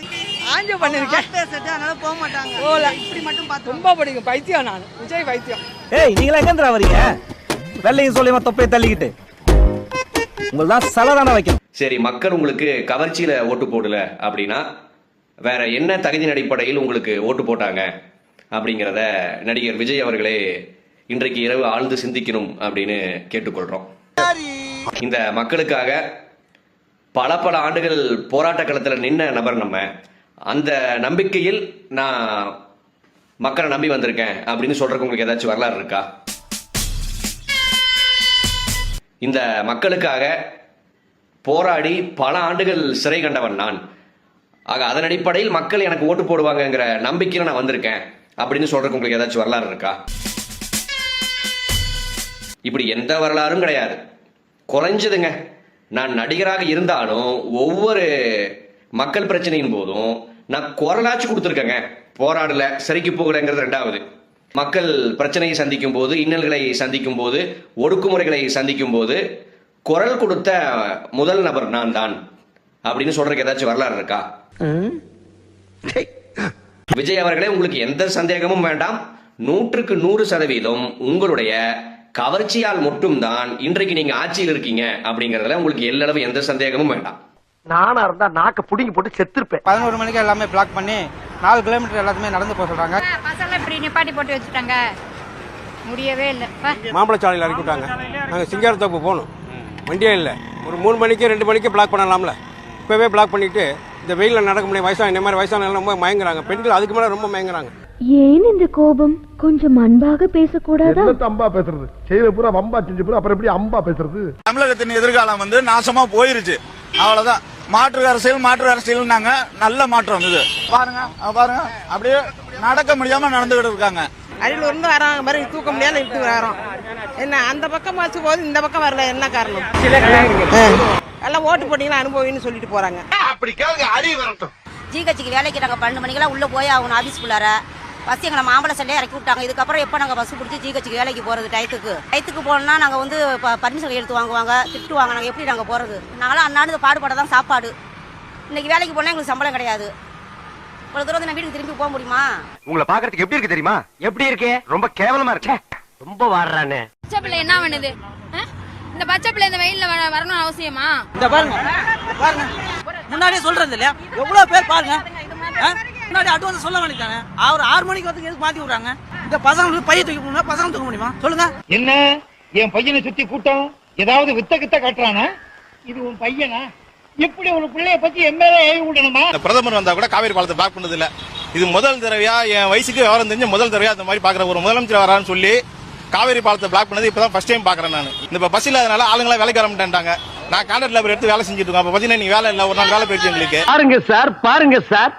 ஆஞ்சு பண்ணிருக்கேன். அதனால போக மாட்டாங்க. போல இப்படி மட்டும் பார்த்து ரொம்ப பிடிக்கும். பைத்தியம் நான். விஜய் பைத்தியம். ஏய் நீங்களா எங்கன்றா வரீங்க? வெள்ளையும் சொல்லியமா தொப்பையை தள்ளிக்கிட்டு உங்களதான் சலதான வைக்கணும். சரி, மக்கள் உங்களுக்கு கவர்ச்சியில ஓட்டு போடல அப்படின்னா வேற என்ன தகுதியின் அடிப்படையில் உங்களுக்கு ஓட்டு போட்டாங்க அப்படிங்கிறத நடிகர் விஜய் அவர்களே இன்றைக்கு இரவு ஆழ்ந்து சிந்திக்கணும் அப்படின்னு கேட்டுக்கொள்றோம். இந்த மக்களுக்காக பல ஆண்டுகள் போராட்ட களத்தில் நின்ன நபர் நம்ம. அந்த நம்பிக்கையில் நான் மக்களை நம்பி வந்திருக்கேன் அப்படின்னு சொல்றதுக்கு உங்களுக்கு ஏதாச்சும் வரலாறு இருக்கா? இந்த மக்களுக்காக போராடி பல ஆண்டுகள் சிறை கண்டவன் நான். ஆக அதன் அடிப்படையில் மக்கள் எனக்கு ஓட்டு போடுவாங்கங்கிற நம்பிக்கையில நான் வந்திருக்கேன் அப்படின்னு சொல்றதுக்கு உங்களுக்கு ஏதாச்சும் வரலாறு இருக்கா? இப்படி எந்த வரலாறும் கிடையாது. குறைஞ்சதுங்க, நான் நடிகராக இருந்தாலும் ஒவ்வொரு மக்கள் பிரச்சனையின் போதும் நான் குரலாச்சு கொடுத்துருக்கேங்க. போராடல, சிறைக்கு போகலைங்கிறது 2வது. மக்கள் பிரச்சனையை சந்திக்கும் போது, இன்னல்களை சந்திக்கும் போது, ஒடுக்குமுறைகளை சந்திக்கும் போது குரல் கொடுத்த முதல் நபர் நான் தான் அப்படின்னு சொல்றதுக்கு ஏதாச்சும் வரலாறு இருக்கா? விஜய் அவர்களே, உங்களுக்கு எந்த சந்தேகமும் வேண்டாம். 100க்கு 100% உங்களுடைய கவர்ச்சியால் மட்டும்தான் இன்றைக்கு நீங்க ஆட்சியில் இருக்கீங்க அப்படிங்கறதுல உங்களுக்கு எல்லளவு எந்த சந்தேகமும் வேண்டாம். நானா இருந்தா நாக்க புடிங்கி போட்டு செத்துருப்பேன். 11 மணிக்கு எல்லாமே பிளாக் பண்ணி 4 கிலோமீட்டர் எல்லாத்துமே நடந்து போக சொல்றாங்க. பசங்க இப்படி நிப்பாட்டி போட்டு வச்சுட்டாங்க. முடியவே இல்லை. மாம்பழச்சாலையில் இறக்கி விட்டாங்க. நாங்கள் சிங்காரத்தோப்பு போகணும், வண்டியே இல்லை. ஒரு 3 மணிக்கு 2 மணிக்கு பிளாக் பண்ணலாம்ல. இப்போவே பிளாக் பண்ணிட்டு இந்த வெயிலில் நடக்க முடியும். வயசான இந்த மாதிரி வயசான ரொம்ப மயங்குறாங்க. பெண்கள் அதுக்கு மேலே ரொம்ப மயங்குறாங்க. ஏன் இந்த கோபம்? கொஞ்சம் அன்பாக பேசக்கூடாதா? அம்பா பேசுறது செய்த பூரா வம்பா செஞ்சு பூரா அப்புறம் எப்படி அம்பா பேசுறது? தமிழகத்தின் எதிர்காலம் வந்து நாசமா போயிருச்சு. அவ்வளவுதான். மாற்று அரசியல் நாங்க நல்ல மாற்றம் இது. பாருங்க அப்படியே நடக்க முடியாம நடந்துகிட்டு இருக்காங்க. அரியலூர் இருந்து வராங்க மாதிரி தூக்க முடியாத விட்டு வரோம். என்ன அந்த பக்கம் வச்சு போது இந்த பக்கம் வரல, என்ன காரணம்? எல்லாம் ஓட்டு போட்டீங்கன்னா அனுபவின்னு சொல்லிட்டு போறாங்க. அப்படி கேளுங்க, அறிவு வரட்டும். ஜிஹெச்சுக்கு வேலைக்கு நாங்க 12 மணிக்கெல்லாம் உள்ள போய் ஆகணும் ஆபீஸ்க்குள்ளார. பஸ் எங்களை மாம்பழ சண்டையை இறக்கி விட்டாங்க. இதுக்கப்புறம் எப்போ நாங்கள் பஸ் பிடிச்சி ஜிஹெச்சுக்கு வேலைக்கு போகிறது? டயத்துக்கு போனோம்னா நாங்கள் வந்து பர்மிஷன் கையெழுத்து வாங்குவாங்க, திட்டுவாங்க. நாங்கள் எப்படி நாங்கள் போகிறது? நாங்களாம் அன்னாடு பாடுபட தான் சாப்பாடு. இன்னைக்கு வேலைக்கு போனால் எங்களுக்கு சம்பளம் கிடையாது. ஒரு தூரம் நான் வீட்டுக்கு திரும்பி போக முடியுமா? உங்களை பாக்குறதுக்கு எப்படி இருக்கு தெரியுமா? எப்படி இருக்கு? ரொம்ப கேவலமா இருக்கு. ரொம்ப வாடுறானே. பச்சை பிள்ளை என்ன பண்ணுது? இந்த பச்சை பிள்ளை இந்த வெயில்ல வரணும் அவசியமா? இந்த பாருங்க முன்னாடியே சொல்றது இல்லையா? எவ்வளவு பேர் பாருங்க. முன்னாடி அட்வான்ஸ் சொல்ல வேண்டியதானே. அவர் 6 மணிக்கு வந்து எதுக்கு மாத்தி விடுறாங்க? இந்த பசங்களுக்கு பைய தூக்கி போனா பசங்க தூக்க முடியுமா சொல்லுங்க? என்ன என் பையனை சுத்தி கூட்டம் ஏதாவது வித்த காட்டுறானா? இது உன் பையனா? எப்படி ஒரு பிள்ளைய பத்தி எம்எல்ஏ ஏவி விடணுமா? பிரதமர் வந்தா கூட காவேரி பாலத்தை பிளாக் பண்ணது இல்ல. இது முதல் தடவையா என் வயசுக்கு விவரம் தெரிஞ்ச முதல் தடவையா அந்த மாதிரி பாக்குற ஒரு முதலமைச்சர் வரான்னு சொல்லி காவேரி பாலத்தை பிளாக் பண்ணது இப்பதான் ஃபர்ஸ்ட் டைம் பாக்குறேன் நான். இந்த பஸ் இல்லாதனால ஆளுங்களா வேலைக்கு வர மாட்டேன்ட்டாங்க. நான் கான்ட்ராக்ட் லேபர் எடுத்து வேலை செஞ்சுட்டு இருக்கோம். அப்ப பாத்தீங்கன்னா நீங்க வேலை இல்ல, ஒரு நாள் வேலை போயிடுச்சு எங்களுக்கு. பாருங்க சார்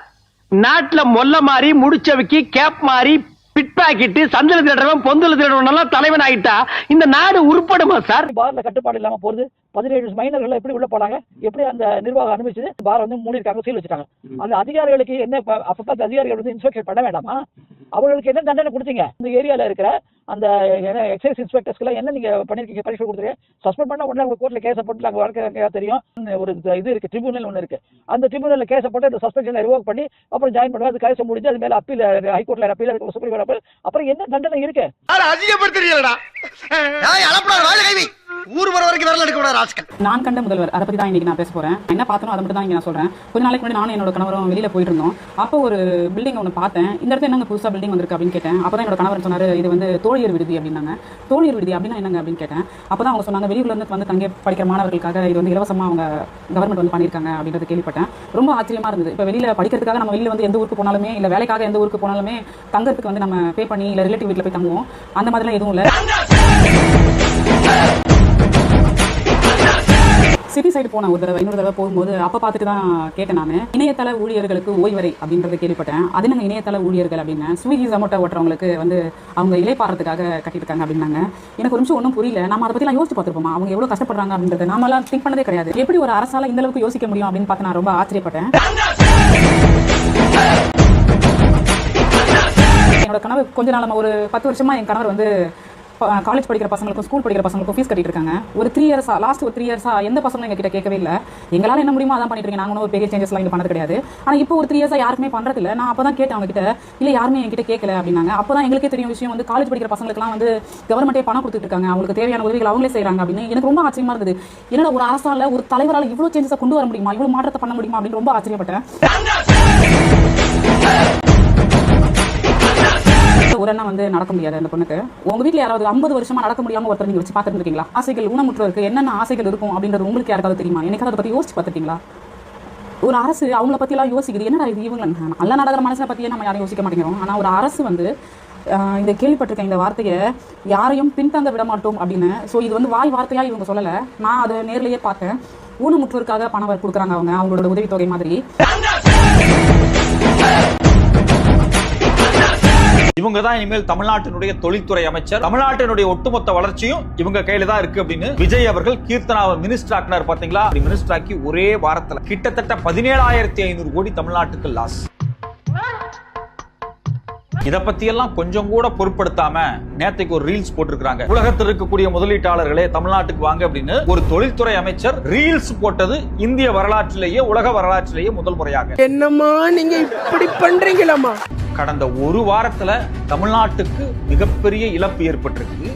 நாட்டுல மொல்ல மாறி முடிச்சவைக்கு கேப் மாறி பிட் பாக்கெட் சந்தல திருடுறவன் பொந்தல திருடுறவன் எல்லாம் தலைவன் ஆயிட்டா இந்த நாடு உருப்படுமா சார்? பார்ல கட்டுப்பாடு இல்லாம போறது 17 மைனர்கள் எப்படி உள்ள போனாங்க, எப்படி அந்த நிர்வாகம் அனுமதிச்சது, பார் வந்து மூடி இருக்காங்க, சீல் வச்சுட்டாங்க. அந்த அதிகாரிகளுக்கு என்ன அப்பப்ப அதிகாரிகள் வந்து இன்ஸ்பெக்ஷன் பண்ண வேண்டாமா? அவர்களுக்கு என்ன தண்டனை கொடுத்தீங்க? இந்த ஏரியால இருக்கிற அந்த எக்ஸைஸ் இன்ஸ்பெக்டர்ஸ்க்கு என்ன நீங்க பண்ணிருக்கீங்க? பரிசு கொடுத்துருங்க. சஸ்பெண்ட் பண்ணா உடனே கோர்ட்ல கேஸ் போட்டு அங்க வழக்கு தெரியும். ஒரு இது இருக்கு, ட்ரிபியூனல் ஒன்று இருக்கு. அந்த ட்ரிபியூனல்ல கேஸ் போட்டு அந்த சஸ்பென்ஷனை ரிவோக் பண்ணி அப்புறம் ஜாயின் பண்ணுவாங்க. அது கேஸ் முடிஞ்சு அது மேல அப்பீல், ஹைகோர்ட்ல அப்பீல், சுப்ரீம் கோர்ட் அப்பீல். அப்புறம் என்ன தண்டனை இருக்கு? அதிகப்படுத்துறீங்களா? ஊர் வர வரைக்கும் வரல எடுக்க கூடாது ராஸ்கல். நான் கண்ட முதல்வர் அதை பத்தி தான் இன்னைக்கு நான் பேச போறேன். என்ன பார்த்தனோ அதை மட்டும் தான் நான் சொல்றேன். கொஞ்ச நாளைக்கு முன்னாடி நானும் என்னோட கணவரும் வெளியில போயிட்டு இருந்தோம். அப்போ ஒரு பில்டிங் ஒன்று பார்த்தேன். இந்த இடத்துல என்னங்க புதுசா பில்டிங் வந்திருக்கு அப்படின்னு கேட்டேன். அப்பதான் என்னோட கணவர் சொன்னாரு, இது வந்து தோழியர் விடுதி அப்படின்னாங்க. தோழியர் விடுதி அப்படின்னா என்னங்க அப்படின்னு கேட்டேன். அப்பதான் அவங்க சொன்னாங்க, வெளியூர்ல இருந்து வந்து தங்கி படிக்கிற மாணவர்களுக்காக இது வந்து இலவசமா அவங்க கவர்மெண்ட் வந்து பண்ணிருக்காங்க அப்படின்றத கேள்விப்பட்டேன். ரொம்ப ஆச்சரியமா இருந்தது. இப்போ வெளியில படிக்கிறதுக்காக நம்ம வெளியில வந்து எந்த ஊருக்கு போனாலுமே, இல்ல வேலைக்காக எந்த ஊருக்கு போனாலுமே தங்கறதுக்கு வந்து நம்ம பே பண்ணி இல்ல ரிலேட்டிவ் வீட்டில் போய் தங்குவோம். அந்த மாதிரிலாம் எதுவும் இல்லை. சிட்டி சைடு போன ஒரு தடவை, இன்னொரு தடவை போகும்போது அப்ப பார்த்துட்டு தான் கேட்டேன் நான், இணையதள ஊழியர்களுக்கு ஓய்வறை அப்படின்றத கேள்விப்பட்டேன். அது நாங்கள் இணையதள ஊழியர்கள் அப்படின்னா ஸ்விக்கி ஜொமேட்டோ ஓட்டுறவங்களுக்கு வந்து அவங்க இலைப்பாறதுக்காக கட்டியிருக்காங்க அப்படின்னாங்க. எனக்கு ஒரு நிமிஷம் ஒன்றும் புரியல. நம்ம அதை பற்றிலாம் யோசிச்சு பார்த்துருப்போமா, அவங்க எவ்வளோ கஷ்டப்படுறாங்க அப்படின்றத நாமெல்லாம் திங்க் பண்ணதே கிடையாது. எப்படி ஒரு அரசால இந்த அளவுக்கு யோசிக்க முடியும் அப்படின்னு பார்த்து நான் ரொம்ப ஆச்சரியப்பட்டேன். என்னோட கணவர் கொஞ்ச நாள், ஒரு 10 வருஷமா என் கணவர் வந்து காலேஜ் படிக்கிற பசங்களுக்கும் ஸ்கூல் படிக்கிற பசங்களுக்கும் ஃபீஸ் கட்டிட்டு இருக்காங்க. ஒரு 3 இயர்ஸா, லாஸ்ட் ஒரு 3 இயர்ஸா எந்த பசங்களும் எங்ககிட்ட கேட்கவே இல்லை. எங்களால் என்ன முடியுமோ அதான் பண்ணிட்டு இருக்கேன். நாங்கள் ஒரு பெரிய சேஞ்சஸ்லாம் இங்கே பண்ணது கிடையாது. ஆனால் இப்போ ஒரு 3 இயர்ஸா யாருக்குமே பண்றது இல்லை. நான் அப்போ தான் கேட்டேன் அவங்க கிட்ட, இல்லை யாருமே என்கிட்ட கேட்கல அப்படின்னாங்க. அப்போ தான் எங்களுக்கே தெரியும் விஷயம் வந்து காலேஜ் படிக்கிற பசங்களுக்குலாம் வந்து கவர்மெண்ட்டே பணம் கொடுத்துட்டு இருக்காங்க, அவங்களுக்கு தேவையான உதவிகள் அவங்களே செய்யறாங்க அப்படின்னு. எனக்கு ரொம்ப ஆச்சரியமா இருந்தது. என்னடா ஒரு அரசால, ஒரு தலைவரால் இவ்வளோ சேஞ்சஸை கொண்டு வர முடியுமா, இவ்வளோ மாற்றத்தை பண்ண முடியுமா அப்படின்னு ரொம்ப ஆச்சரியப்பட்டேன். ஒரு அண்ணா வந்து நடக்க முடியாது அந்த பொண்ணுக்கு. உங்க வீட்டுல யாராவது 50 வருஷமா நடக்க முடியாம ஒருத்தர் நீங்க வச்சு பார்த்துட்டு இருக்கீங்களா? ஆசைகள் ஊனமுற்றோருக்கு என்னென்ன ஆசைகள் இருக்கும் அப்படின்றது உங்களுக்கு யாருக்காவது தெரியுமா? எனக்கு அதை பத்தி யோசிச்சு பார்த்துட்டீங்களா? ஒரு அரசு அவங்கள பத்தி எல்லாம் யோசிக்குது. என்னடா இது, இவங்க நல்லா நடக்கிற மனசை பத்தியே நம்ம யாரும் யோசிக்க மாட்டேங்கிறோம். ஆனா ஒரு அரசு வந்து இந்த கேள்விப்பட்டிருக்கேன் இந்த வார்த்தையை, யாரையும் பின்தங்க விட மாட்டோம் அப்படின்னு. ஸோ இது வந்து வாய் வார்த்தையா இவங்க சொல்லலை, நான் அதை நேர்லயே பார்த்தேன். ஊனமுற்றோருக்காக பணம் கொடுக்குறாங்க அவங்க, அவங்களோட உதவித்தொகை மாதிரி. இவங்க தான் இனிமேல் தமிழ்நாட்டினுடைய தொழில்துறை அமைச்சர். தமிழ்நாட்டினுடைய ஒட்டுமொத்த வளர்ச்சியும் இவங்க கையில தான் இருக்கு அப்படின்னு விஜய் அவர்கள் கீர்த்தனாவை மினிஸ்டர் ஆக்கினார். பாத்தீங்களா? மினிஸ்டர் ஆக்கி ஒரே வாரத்துல கிட்டத்தட்ட 17,500 கோடி தமிழ்நாட்டுக்கு லாஸ். இத பத்தி எல்லாம் கொஞ்சம் கூட பொருட்படுத்தாம நேத்தைக்கு ஒரு ரீல்ஸ் போட்டிருக்காங்க. உலகத்தில் இருக்கக்கூடிய முதலீட்டாளர்களே தமிழ்நாட்டுக்கு வாங்க அப்படின்னு ஒரு தொழில்துறை அமைச்சர் ரீல்ஸ் போட்டது இந்திய வரலாற்றிலேயே, உலக வரலாற்றிலேயே முதல் முறையாக. என்னம்மா நீங்க இப்படி பண்றீங்களாமா? கடந்த ஒரு வாரத்துல தமிழ்நாட்டுக்கு மிகப்பெரிய இழப்பு ஏற்பட்டிருக்கு.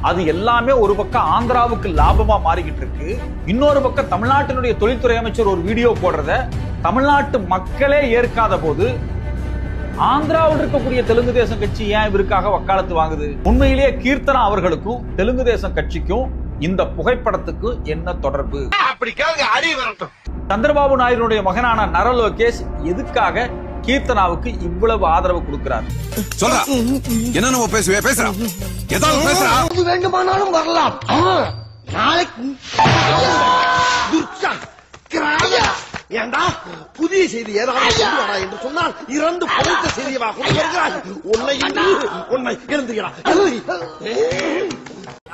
அது எல்லாமே ஒரு பக்கம் ஆந்திராவுக்கு லாபமா மாறிக்கிட்டு இருக்கு. இன்னொரு பக்கம் தமிழ்நாட்டினுடைய தொழில்துறை அமைச்சர் ஒரு வீடியோ போடுறத தமிழ்நாட்டு மக்களே ஏற்காத போது ஆந்திராவில் இருக்கக்கூடிய தெலுங்கு தேசம் கட்சி ஏன் இவருக்காக வக்காலத்து வாங்குது? உண்மையிலேயே கீர்த்தனா அவர்களுக்கும் தெலுங்கு தேசம் கட்சிக்கும் இந்த புகைப்படத்துக்கு என்ன தொடர்பு? சந்திரபாபு நாயுடைய மகனான நர லோகேஷ் எதுக்காக கீர்த்தனாவுக்கு இவ்வளவு ஆதரவு கொடுக்கிறார்? சொல்றா, என்ன பேசுறா, ஏதாவது பேசுறா, வேண்டுமானாலும் வரலாம். நாளைக்கு ஏண்டா புதிய செய்தி ஏதாவது என்று சொன்னால் இறந்து பொழைத்த செய்தியவா கொண்டு வருகிறாய். உன்னை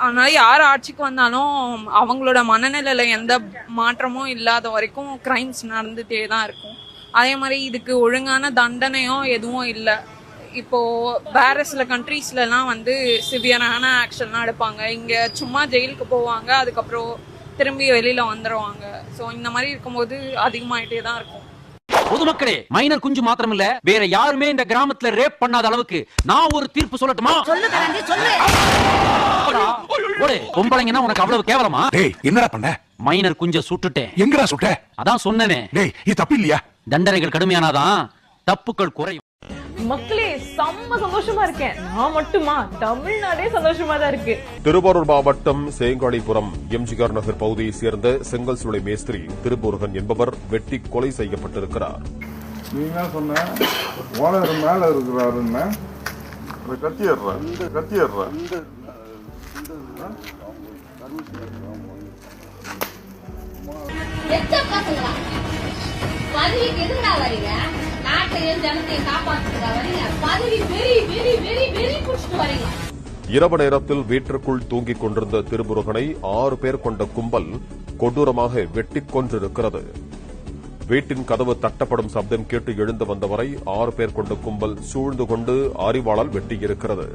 ஆனா யார் ஆட்சிக்கு வந்தாலும் அவங்களோட மனநிலையில எந்த மாற்றமும் இல்லாத வரைக்கும் கிரைம்ஸ் நடந்துட்டே தான் இருக்கும். அதே மாதிரி இதுக்கு ஒழுங்கான தண்டனையும் எதுவும் இல்லை. இப்போ வேற சில கண்ட்ரீஸ்ல எல்லாம் வந்து சிவியரான ஆக்ஷன்லாம் எடுப்பாங்க. இங்க சும்மா ஜெயிலுக்கு போவாங்க, அதுக்கப்புறம் திரும்பி வெளியில வந்துருவாங்க. சோ இந்த மாதிரி இருக்கும்போது அதிகமாயிட்டே தான் இருக்கும். பொதுமக்களே, மைனர் குஞ்சு மாத்திரம் இல்ல, வேற யாருமே இந்த கிராமத்துல ரேப் பண்ணாத அளவுக்கு நான் ஒரு தீர்ப்பு சொல்லட்டுமா? பொம்பளைங்கன்னா உனக்கு அவ்வளவு கேவலமா? என்னடா பண்ண? மைனர் குஞ்ச சுட்டுட்டேன். எங்கடா சுட்ட? அதான் சொன்னேனே. இது தப்பு இல்லையா? தண்டனைகள் கடுமையானாதான் தப்புக்கள் குறையும். மக்களே, செம்ம சந்தோஷமா இருக்கேன். நான் மட்டுமா, தமிழ்நாடே சந்தோஷமா தான் இருக்கு. திருவாரூர் மாவட்டம் சேங்காளிபுரம் எம்ஜிஆர் நகர் பகுதியை சேர்ந்த செங்கல் சூளை மேஸ்திரி திருமுருகன் என்பவர் வெட்டி கொலை செய்யப்பட்டிருக்கிறார். நீ என்ன சொன்ன? ஓனர் மேல இருக்கிறாருன்னு கத்திடுற. பதவிக்கு எதுக்குடா வரீங்க? நாட்டையும் ஜனத்தையும் காப்பாத்துறதா வரீங்க? பதவி வெறி வெறி வெறி வெறி புடிச்சிட்டு வரீங்க. இரவு நேரத்தில் வீட்டிற்குள் தூங்கிக் கொண்டிருந்த திருமுருகனை 6 பேர் கொண்ட கும்பல் கொடூரமாக வெட்டிக் கொன்றிருக்கிறது. வீட்டின் கதவு தட்டப்படும் சப்தம் கேட்டு எழுந்து வந்தவரை 6 பேர் கொண்ட கும்பல் சூழ்ந்து கொண்டு அரிவாளால் வெட்டியிருக்கிறது.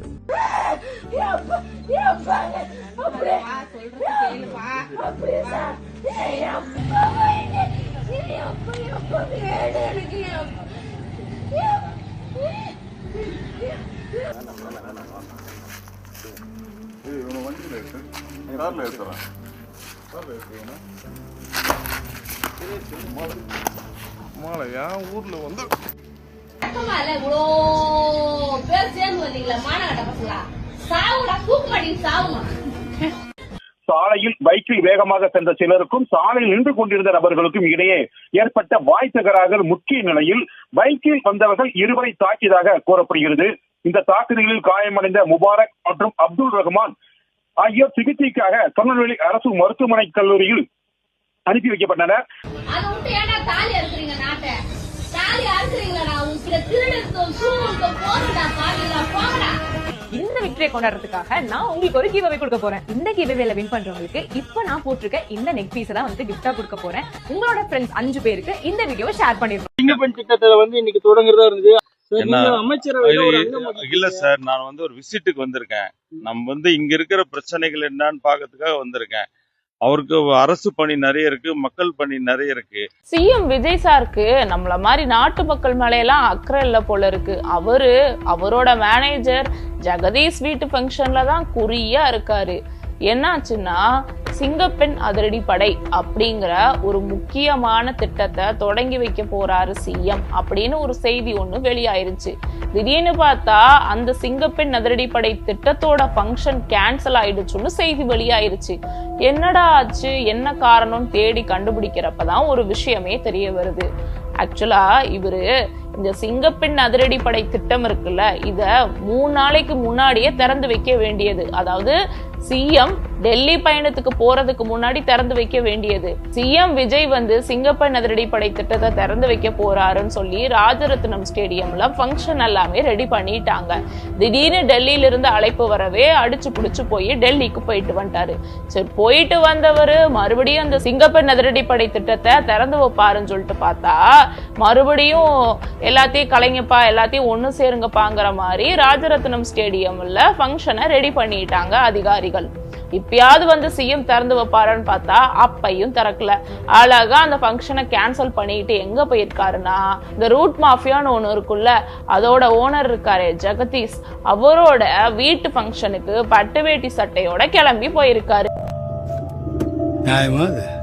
ஊர்ல வந்து இவ்வளோ பேர் சேர்ந்து வந்தீங்களா மாநகர பசங்களா? சாவுடா, தூக்கு மாட்டீங்க, சாவுமா. சாலையில் பைக்கில் வேகமாக சென்ற சிலருக்கும் சாலையில் நின்று கொண்டிருந்த நபர்களுக்கும் இடையே ஏற்பட்ட வாய் தகராறு முக்கிய நிலையில் பைக்கில் வந்தவர்கள் இருவரை தாக்கியதாக கூறப்படுகிறது. இந்த தாக்குதலில் காயமடைந்த முபாரக் மற்றும் அப்துல் ரஹ்மான் ஆகியோர் சிகிச்சைக்காக திருநெல்வேலி அரசு மருத்துவமனை கல்லூரியில் அனுப்பி வைக்கப்பட்டனர். இந்த விக்டரியை கொண்டாடுறதுக்காக நான் உங்களுக்கு ஒரு கிவ்அவே கொடுக்க போறேன். இந்த கிவ்அவேல வின் பண்றவங்களுக்கு இப்ப நான் போட்டிருக்க இந்த நெக் பீஸ் தான் வந்து கிஃப்டா கொடுக்க போறேன். உங்களோட ஃப்ரெண்ட்ஸ் 5 பேருக்கு இந்த வீடியோவை ஷேர் பண்ணிருக்கோம். சிங்கப்பெண் திட்டத்துல வந்து இன்னைக்கு தொடங்குறதா இருந்தது. இல்ல சார், நான் வந்து ஒரு விசிட்டுக்கு வந்திருக்கேன். நம்ம வந்து இங்க இருக்கிற பிரச்சனைகள் என்னன்னு பாக்கிறதுக்காக வந்திருக்கேன். அவருக்கு அரசு பணி நிறைய இருக்கு, மக்கள் பணி நிறைய இருக்கு. சிஎம் விஜய் சாருக்கு நம்மள மாதிரி நாட்டு மக்கள் மேலையெல்லாம் அக்கறை இல்ல போல இருக்கு. அவரோட மேனேஜர் ஜெகதீஷ் வீட்டு ஃபங்க்ஷன்ல தான் குறியா இருக்காரு. என்னாச்சுன்னா சிங்கப்பெண் அதிரடி படை அப்படிங்கிற ஒரு முக்கியமான திட்டத்தை தொடங்கி வைக்க போறாரு சிஎம் அப்படின்னு ஒரு செய்தி ஒண்ணு வெளியாயிருச்சு. திடீர்னு பார்த்தா அந்த சிங்கப்பெண் அதிரடி படை திட்டத்தோட ஃபங்க்ஷன் கேன்சல் ஆயிடுச்சுன்னு செய்தி வெளியாயிருச்சு. என்னடா ஆச்சு, என்ன காரணம் தேடி கண்டுபிடிக்கிறப்பதான் ஒரு விஷயமே தெரிய வருது. ஆக்சுவலா இவரு இந்த சிங்கப்பெண் அதிரடி படை திட்டம் இருக்குல்ல, இத 3 நாளைக்கு முன்னாடியே திறந்து வைக்க வேண்டியது. அதாவது சிஎம் டெல்லி பயணத்துக்கு போறதுக்கு முன்னாடி திறந்து வைக்க வேண்டியது. சிஎம் விஜய் வந்து சிங்கப்பெண் அதிரடி படை திட்டத்தை திறந்து வைக்க போறாருன்னு சொல்லி ராஜரத்னம் ஸ்டேடியம்ல ஃபங்க்ஷன் எல்லாமே ரெடி பண்ணிட்டாங்க. திடீர்னு டெல்லியில இருந்து அழைப்பு வரவே அடிச்சு புடிச்சு போய் டெல்லிக்கு போயிட்டு வந்துட்டாரு. சரி, போயிட்டு வந்தவரு மறுபடியும் அந்த சிங்கப்பெண் அதிரடி படை திட்டத்தை திறந்து வைப்பாருன்னு சொல்லிட்டு பார்த்தா மறுபடியும் எல்லாத்தையும் கலைஞப்பா, எல்லாத்தையும் ஒண்ணு சேருங்கப்பாங்கிற மாதிரி ராஜரத்னம் ஸ்டேடியம்ல ஃபங்க்ஷனை ரெடி பண்ணிட்டாங்க அதிகாரிகள். இப்பயாவது வந்து சிஎம் திறந்து வைப்பாருன்னு பார்த்தா அப்பையும் திறக்கல. அழகா அந்த ஃபங்க்ஷனை கேன்சல் பண்ணிட்டு எங்க போயிருக்காருன்னா இந்த ரூட் மாஃபியான்னு ஒண்ணு இருக்குல்ல, அதோட ஓனர் இருக்காரு ஜெகதீஷ், அவரோட வீட்டு ஃபங்க்ஷனுக்கு பட்டு வேட்டி சட்டையோட கிளம்பி போயிருக்காரு.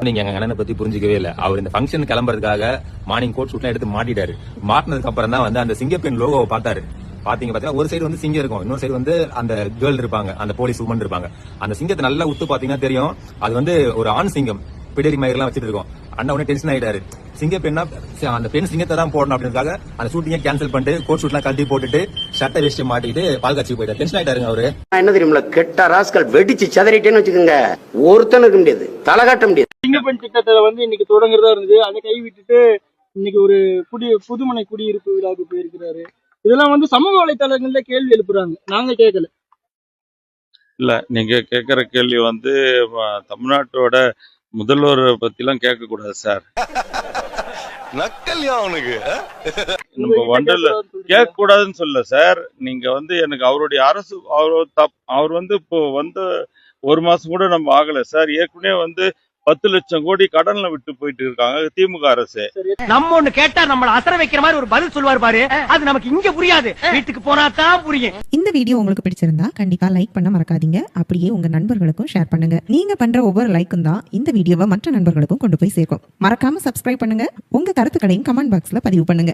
நீங்க எங்க அண்ணனை பத்தி புரிஞ்சுக்கவே இல்ல. அவர் இந்த ஃபங்க்ஷன் கிளம்புறதுக்காக மார்னிங் கோட் ஷூட்லாம் எடுத்து மாட்டிட்டாரு. மாட்டினதுக்கு அப்புறம் தான் வந்து அந்த சிங்கப்பெண் லோகோவை பார்த்தாரு. பாத்தீங்கன்னா ஒரு சைடு வந்து சிங்கம் இருக்கும், இன்னொரு சைடு வந்து அந்த கேர்ள் இருப்பாங்க, அந்த போலீஸ் உமன் இருப்பாங்க. அந்த சிங்கத்தை நல்லா உத்து பாத்தீங்கன்னா தெரியும், அது வந்து ஒரு ஆண் சிங்கம், பிடரி மயிரெல்லாம் வச்சிட்டு இருக்கும். அண்ணா உடனே டென்ஷன் ஆயிட்டாரு. சிங்கப்பெண்ணா அந்த பெண் சிங்கத்தை தான் போடணும் அப்படின்றதுக்காக அந்த ஷூட்டிங்க கேன்சல் பண்ணிட்டு கோட் ஷூட்லாம் கழட்டி போட்டுட்டு ஷர்ட்டை வேஸ்ட் மாட்டிட்டு பால் காட்சி போயிட்டாரு. டென்ஷன் ஆயிட்டாருங்க அவரு. என்ன தெரியுமில்ல, கெட்ட ராஸ்கல் வெடிச்சு சதறிட்டேன்னு வச்சுக்கோங்க, ஒருத்தன் இருக்க முடியாது, தலை காட்ட முடியாது. சிங்கப்பெண் திட்டத்துல வந்து இன்னைக்கு தொடங்குறதா இருந்தது. அதை கைவிட்டுட்டு இன்னைக்கு ஒரு புதுமனை குடியிருப்பு விழாவுக்கு போயிருக்கிறாரு. இதெல்லாம் வந்து சமூக வலைதளங்கள்ல கேள்வி எழுப்புறாங்க, நாங்க கேட்கல. இல்ல, நீங்க கேட்கிற கேள்வி வந்து தமிழ்நாட்டோட முதல்வர் பத்தி எல்லாம் கேட்க கூடாது சார். நக்கல்யா அவனுக்கு நம்ம வண்டல கேட்க கூடாதுன்னு சொல்ல சார். நீங்க வந்து எனக்கு அவருடைய அரசு அவர் வந்து இப்போ வந்து 1 மாசம் கூட நம்ம ஆகல சார். ஏற்கனவே வந்து 10 லட்சம் கோடி கடன்ல விட்டு போயிட்டு இருக்காங்க திமுக அரசு. நம்ம ஒண்ணு கேட்டா நம்மள அசர வைக்கிற மாதிரி ஒரு பதில் சொல்வார் பாரு, அது நமக்கு இங்க புரியாது, வீட்டுக்கு போனா தான் புரியும். இந்த வீடியோ உங்களுக்கு பிடிச்சிருந்தா கண்டிப்பா லைக் பண்ண மறக்காதீங்க. அப்படியே உங்க நண்பர்களுக்கும் ஷேர் பண்ணுங்க. நீங்க பண்ற ஒவ்வொரு லைக்கும் தான் இந்த வீடியோவை மற்ற நண்பர்களுக்கும் கொண்டு போய் சேர்க்கும். மறக்காம சப்ஸ்கிரைப் பண்ணுங்க. உங்க கருத்துக்களையும் கமெண்ட் பாக்ஸ்ல பதிவு பண்ணுங்க.